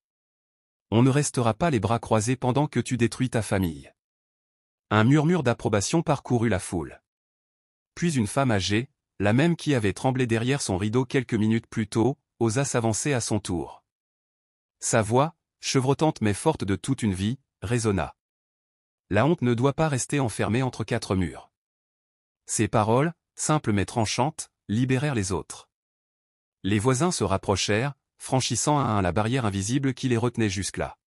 On ne restera pas les bras croisés pendant que tu détruis ta famille. » Un murmure d'approbation parcourut la foule. Puis une femme âgée, la même qui avait tremblé derrière son rideau quelques minutes plus tôt, osa s'avancer à son tour. Sa voix, chevrotante mais forte de toute une vie, résonna. La honte ne doit pas rester enfermée entre quatre murs. Ces paroles, simples mais tranchantes, libérèrent les autres. Les voisins se rapprochèrent, franchissant un à un la barrière invisible qui les retenait jusque-là.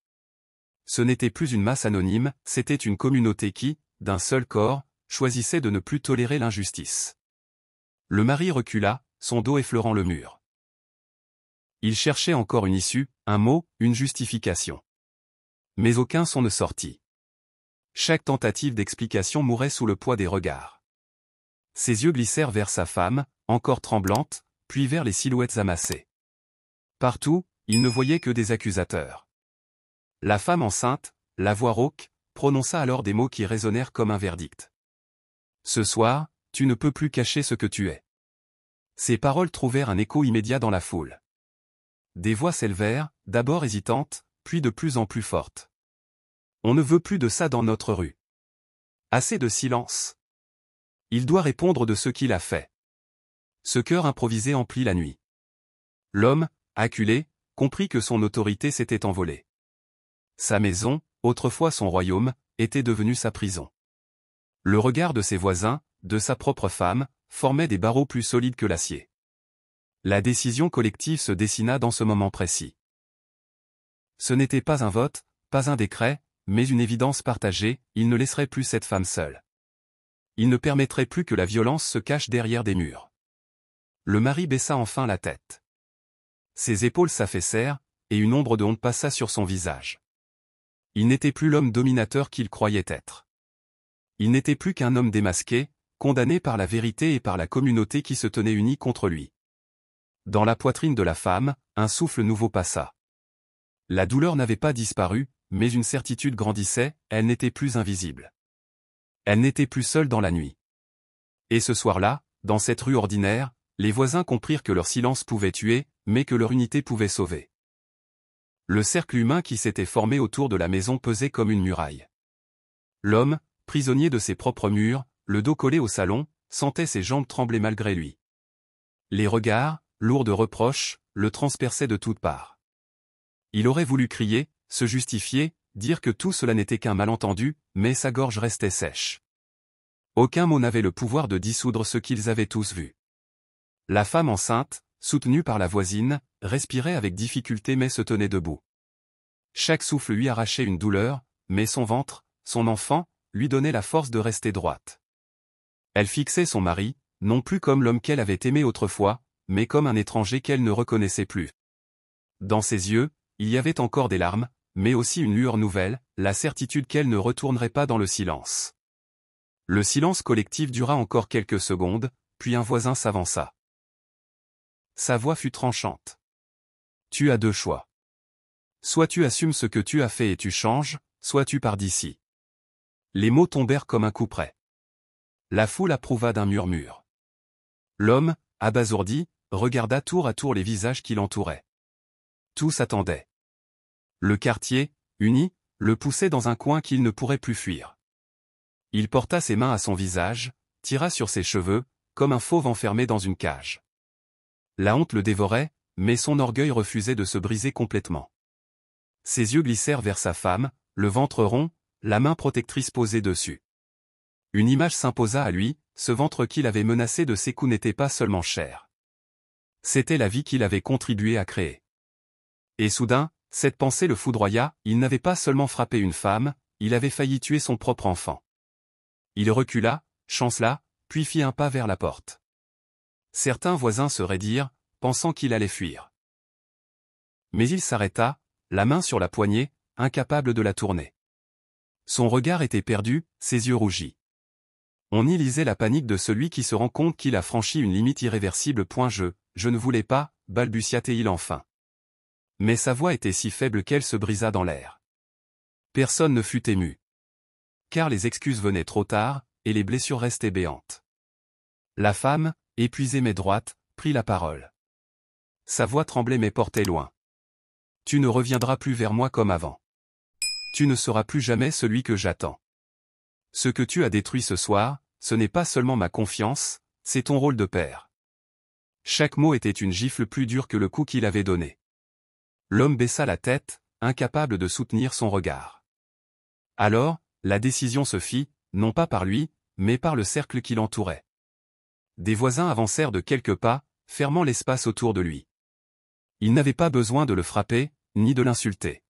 Ce n'était plus une masse anonyme, c'était une communauté qui, d'un seul corps, choisissait de ne plus tolérer l'injustice. Le mari recula, son dos effleurant le mur. Il cherchait encore une issue, un mot, une justification. Mais aucun son ne sortit. Chaque tentative d'explication mourait sous le poids des regards. Ses yeux glissèrent vers sa femme, encore tremblante, puis vers les silhouettes amassées. Partout, il ne voyait que des accusateurs. La femme enceinte, la voix rauque, prononça alors des mots qui résonnèrent comme un verdict. « Ce soir, tu ne peux plus cacher ce que tu es. » Ces paroles trouvèrent un écho immédiat dans la foule. Des voix s'élevèrent, d'abord hésitantes, puis de plus en plus fortes. « On ne veut plus de ça dans notre rue. Assez de silence. Il doit répondre de ce qu'il a fait. » Ce chœur improvisé emplit la nuit. L'homme, acculé, comprit que son autorité s'était envolée. Sa maison, autrefois son royaume, était devenue sa prison. Le regard de ses voisins, de sa propre femme, formait des barreaux plus solides que l'acier. La décision collective se dessina dans ce moment précis. Ce n'était pas un vote, pas un décret, mais une évidence partagée, il ne laisserait plus cette femme seule. Il ne permettrait plus que la violence se cache derrière des murs. Le mari baissa enfin la tête. Ses épaules s'affaissèrent, et une ombre de honte passa sur son visage. Il n'était plus l'homme dominateur qu'il croyait être. Il n'était plus qu'un homme démasqué, condamné par la vérité et par la communauté qui se tenait unie contre lui. Dans la poitrine de la femme, un souffle nouveau passa. La douleur n'avait pas disparu, mais une certitude grandissait, elle n'était plus invisible. Elle n'était plus seule dans la nuit. Et ce soir-là, dans cette rue ordinaire, les voisins comprirent que leur silence pouvait tuer, mais que leur unité pouvait sauver. Le cercle humain qui s'était formé autour de la maison pesait comme une muraille. L'homme, prisonnier de ses propres murs, le dos collé au salon, sentait ses jambes trembler malgré lui. Les regards, lourds de reproches, le transperçaient de toutes parts. Il aurait voulu crier, se justifier, dire que tout cela n'était qu'un malentendu, mais sa gorge restait sèche. Aucun mot n'avait le pouvoir de dissoudre ce qu'ils avaient tous vu. La femme enceinte, soutenue par la voisine, respirait avec difficulté mais se tenait debout. Chaque souffle lui arrachait une douleur, mais son ventre, son enfant, lui donnait la force de rester droite. Elle fixait son mari, non plus comme l'homme qu'elle avait aimé autrefois, mais comme un étranger qu'elle ne reconnaissait plus. Dans ses yeux, il y avait encore des larmes, mais aussi une lueur nouvelle, la certitude qu'elle ne retournerait pas dans le silence. Le silence collectif dura encore quelques secondes, puis un voisin s'avança. Sa voix fut tranchante. Tu as deux choix. Soit tu assumes ce que tu as fait et tu changes, soit tu pars d'ici. Les mots tombèrent comme un coup près. La foule approuva d'un murmure. L'homme, abasourdi, regarda tour à tour les visages qui l'entouraient. Tous attendaient. Le quartier, uni, le poussait dans un coin qu'il ne pourrait plus fuir. Il porta ses mains à son visage, tira sur ses cheveux, comme un fauve enfermé dans une cage. La honte le dévorait, mais son orgueil refusait de se briser complètement. Ses yeux glissèrent vers sa femme, le ventre rond, la main protectrice posée dessus. Une image s'imposa à lui, ce ventre qu'il avait menacé de ses coups n'était pas seulement chair. C'était la vie qu'il avait contribué à créer. Et soudain, cette pensée le foudroya, il n'avait pas seulement frappé une femme, il avait failli tuer son propre enfant. Il recula, chancela, puis fit un pas vers la porte. Certains voisins se raidirent, pensant qu'il allait fuir. Mais il s'arrêta, la main sur la poignée, incapable de la tourner. Son regard était perdu, ses yeux rougis. On y lisait la panique de celui qui se rend compte qu'il a franchi une limite irréversible. Je ne voulais pas, balbutia-t-il enfin. Mais sa voix était si faible qu'elle se brisa dans l'air. Personne ne fut ému. Car les excuses venaient trop tard, et les blessures restaient béantes. La femme, épuisée mais droite, prit la parole. Sa voix tremblait mais portait loin. Tu ne reviendras plus vers moi comme avant. Tu ne seras plus jamais celui que j'attends. Ce que tu as détruit ce soir, ce n'est pas seulement ma confiance, c'est ton rôle de père. Chaque mot était une gifle plus dure que le coup qu'il avait donné. L'homme baissa la tête, incapable de soutenir son regard. Alors, la décision se fit, non pas par lui, mais par le cercle qui l'entourait. Des voisins avancèrent de quelques pas, fermant l'espace autour de lui. Ils n'avaient pas besoin de le frapper, ni de l'insulter.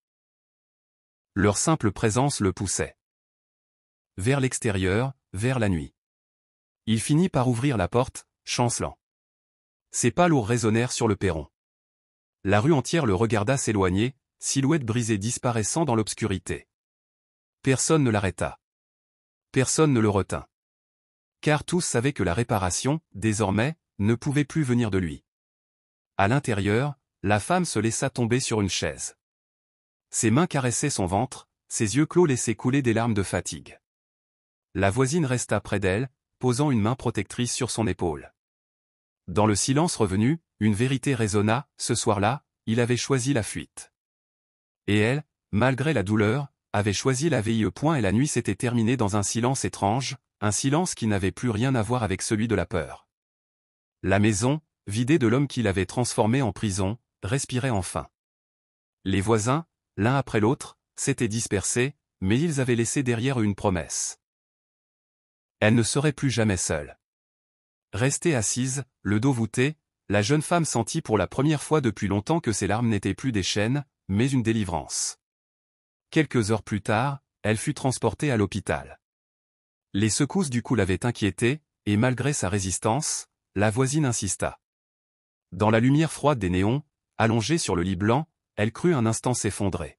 Leur simple présence le poussait. Vers l'extérieur, vers la nuit. Il finit par ouvrir la porte, chancelant. Ses pas lourds résonnèrent sur le perron. La rue entière le regarda s'éloigner, silhouette brisée disparaissant dans l'obscurité. Personne ne l'arrêta. Personne ne le retint. Car tous savaient que la réparation, désormais, ne pouvait plus venir de lui. À l'intérieur, la femme se laissa tomber sur une chaise. Ses mains caressaient son ventre, ses yeux clos laissaient couler des larmes de fatigue. La voisine resta près d'elle, posant une main protectrice sur son épaule. Dans le silence revenu, une vérité résonna, ce soir-là, il avait choisi la fuite. Et elle, malgré la douleur, avait choisi la veille. Et la nuit s'était terminée dans un silence étrange, un silence qui n'avait plus rien à voir avec celui de la peur. La maison, vidée de l'homme qui l'avait transformée en prison, respirait enfin. Les voisins, l'un après l'autre, s'étaient dispersés, mais ils avaient laissé derrière eux une promesse. Elle ne serait plus jamais seule. Restée assise, le dos voûté, la jeune femme sentit pour la première fois depuis longtemps que ses larmes n'étaient plus des chaînes, mais une délivrance. Quelques heures plus tard, elle fut transportée à l'hôpital. Les secousses du cou l'avaient inquiétée, et malgré sa résistance, la voisine insista. Dans la lumière froide des néons, allongée sur le lit blanc, elle crut un instant s'effondrer.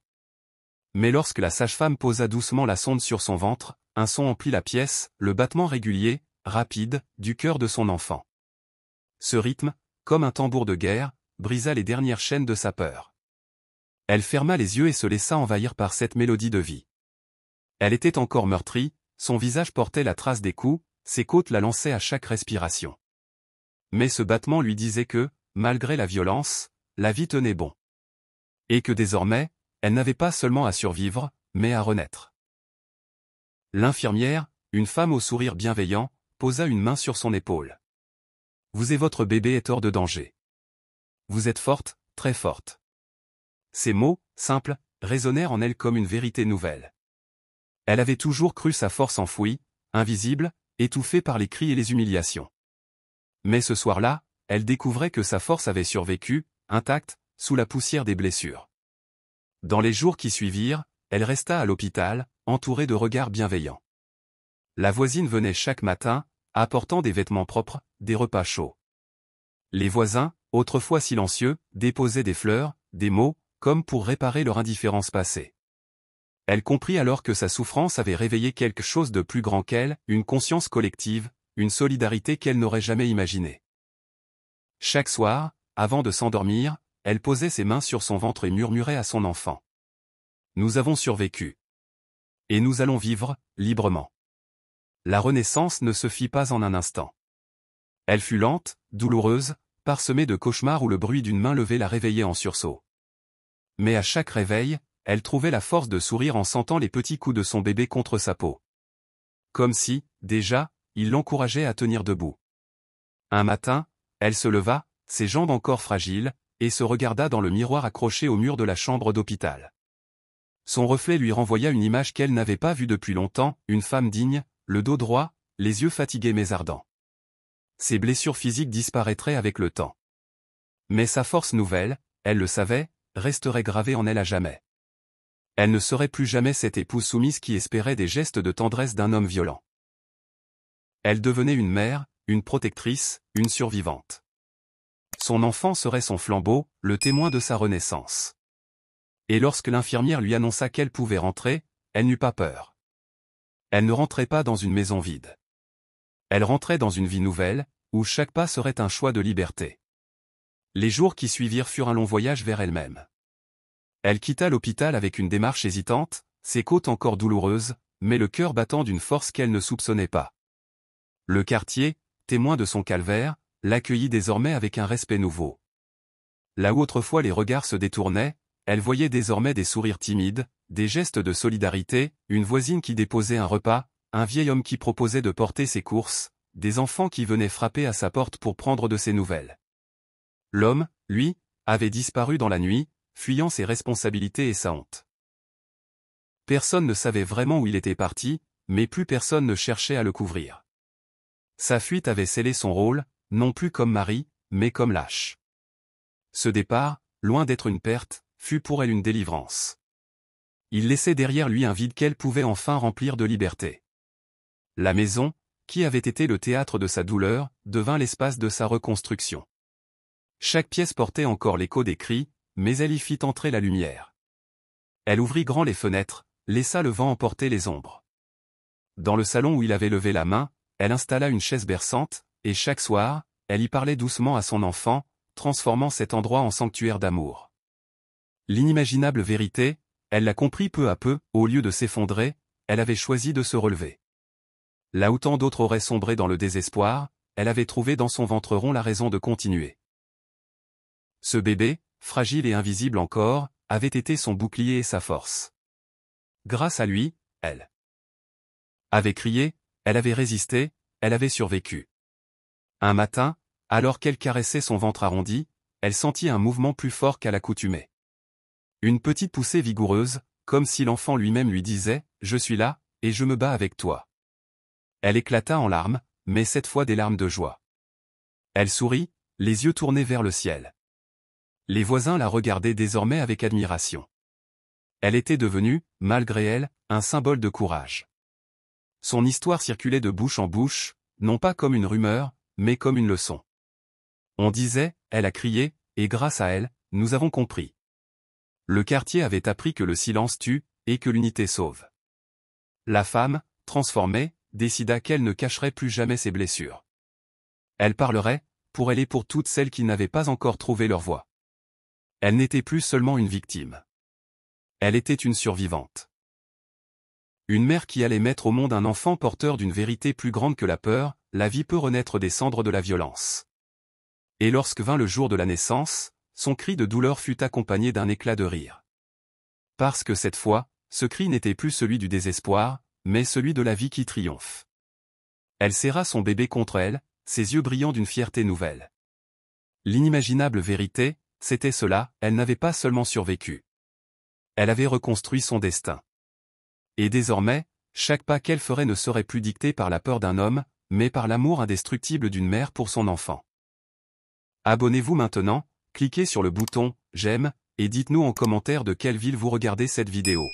Mais lorsque la sage-femme posa doucement la sonde sur son ventre, un son emplit la pièce, le battement régulier, rapide, du cœur de son enfant. Ce rythme, comme un tambour de guerre, brisa les dernières chaînes de sa peur. Elle ferma les yeux et se laissa envahir par cette mélodie de vie. Elle était encore meurtrie, son visage portait la trace des coups, ses côtes la lançaient à chaque respiration. Mais ce battement lui disait que, malgré la violence, la vie tenait bon. Et que désormais, elle n'avait pas seulement à survivre, mais à renaître. L'infirmière, une femme au sourire bienveillant, posa une main sur son épaule. Vous et votre bébé est hors de danger. Vous êtes forte, très forte. Ces mots, simples, résonnèrent en elle comme une vérité nouvelle. Elle avait toujours cru sa force enfouie, invisible, étouffée par les cris et les humiliations. Mais ce soir-là, elle découvrait que sa force avait survécu, intacte, sous la poussière des blessures. Dans les jours qui suivirent, elle resta à l'hôpital, entourée de regards bienveillants. La voisine venait chaque matin, apportant des vêtements propres, des repas chauds. Les voisins, autrefois silencieux, déposaient des fleurs, des mots, comme pour réparer leur indifférence passée. Elle comprit alors que sa souffrance avait réveillé quelque chose de plus grand qu'elle, une conscience collective, une solidarité qu'elle n'aurait jamais imaginée. Chaque soir, avant de s'endormir, elle posait ses mains sur son ventre et murmurait à son enfant. « Nous avons survécu. Et nous allons vivre, librement. » La renaissance ne se fit pas en un instant. Elle fut lente, douloureuse, parsemée de cauchemars où le bruit d'une main levée la réveillait en sursaut. Mais à chaque réveil, elle trouvait la force de sourire en sentant les petits coups de son bébé contre sa peau. Comme si, déjà, il l'encourageait à tenir debout. Un matin, elle se leva, ses jambes encore fragiles, et se regarda dans le miroir accroché au mur de la chambre d'hôpital. Son reflet lui renvoya une image qu'elle n'avait pas vue depuis longtemps, une femme digne, le dos droit, les yeux fatigués mais ardents. Ses blessures physiques disparaîtraient avec le temps. Mais sa force nouvelle, elle le savait, resterait gravée en elle à jamais. Elle ne serait plus jamais cette épouse soumise qui espérait des gestes de tendresse d'un homme violent. Elle devenait une mère, une protectrice, une survivante. Son enfant serait son flambeau, le témoin de sa renaissance. Et lorsque l'infirmière lui annonça qu'elle pouvait rentrer, elle n'eut pas peur. Elle ne rentrait pas dans une maison vide. Elle rentrait dans une vie nouvelle, où chaque pas serait un choix de liberté. Les jours qui suivirent furent un long voyage vers elle-même. Elle quitta l'hôpital avec une démarche hésitante, ses côtes encore douloureuses, mais le cœur battant d'une force qu'elle ne soupçonnait pas. Le quartier, témoin de son calvaire, l'accueillit désormais avec un respect nouveau. Là où autrefois les regards se détournaient, elle voyait désormais des sourires timides, des gestes de solidarité, une voisine qui déposait un repas, un vieil homme qui proposait de porter ses courses, des enfants qui venaient frapper à sa porte pour prendre de ses nouvelles. L'homme, lui, avait disparu dans la nuit, fuyant ses responsabilités et sa honte. Personne ne savait vraiment où il était parti, mais plus personne ne cherchait à le couvrir. Sa fuite avait scellé son rôle, non plus comme mari, mais comme lâche. Ce départ, loin d'être une perte, fut pour elle une délivrance. Il laissait derrière lui un vide qu'elle pouvait enfin remplir de liberté. La maison, qui avait été le théâtre de sa douleur, devint l'espace de sa reconstruction. Chaque pièce portait encore l'écho des cris, mais elle y fit entrer la lumière. Elle ouvrit grand les fenêtres, laissa le vent emporter les ombres. Dans le salon où il avait levé la main, elle installa une chaise berçante, et chaque soir, elle y parlait doucement à son enfant, transformant cet endroit en sanctuaire d'amour. L'inimaginable vérité, elle la comprit peu à peu, au lieu de s'effondrer, elle avait choisi de se relever. Là où tant d'autres auraient sombré dans le désespoir, elle avait trouvé dans son ventre rond la raison de continuer. Ce bébé, fragile et invisible encore, avait été son bouclier et sa force. Grâce à lui, elle avait crié, elle avait résisté, elle avait survécu. Un matin, alors qu'elle caressait son ventre arrondi, elle sentit un mouvement plus fort qu'à l'accoutumée. Une petite poussée vigoureuse, comme si l'enfant lui-même lui disait « Je suis là, et je me bats avec toi ». Elle éclata en larmes, mais cette fois des larmes de joie. Elle sourit, les yeux tournés vers le ciel. Les voisins la regardaient désormais avec admiration. Elle était devenue, malgré elle, un symbole de courage. Son histoire circulait de bouche en bouche, non pas comme une rumeur, mais comme une leçon. On disait, elle a crié, et grâce à elle, nous avons compris. Le quartier avait appris que le silence tue, et que l'unité sauve. La femme, transformée, décida qu'elle ne cacherait plus jamais ses blessures. Elle parlerait, pour elle et pour toutes celles qui n'avaient pas encore trouvé leur voie. Elle n'était plus seulement une victime. Elle était une survivante. Une mère qui allait mettre au monde un enfant porteur d'une vérité plus grande que la peur, la vie peut renaître des cendres de la violence. Et lorsque vint le jour de la naissance, son cri de douleur fut accompagné d'un éclat de rire. Parce que cette fois, ce cri n'était plus celui du désespoir, mais celui de la vie qui triomphe. Elle serra son bébé contre elle, ses yeux brillants d'une fierté nouvelle. L'inimaginable vérité, c'était cela, elle n'avait pas seulement survécu. Elle avait reconstruit son destin. Et désormais, chaque pas qu'elle ferait ne serait plus dicté par la peur d'un homme, mais par l'amour indestructible d'une mère pour son enfant. Abonnez-vous maintenant, cliquez sur le bouton « J'aime » et dites-nous en commentaire de quelle ville vous regardez cette vidéo.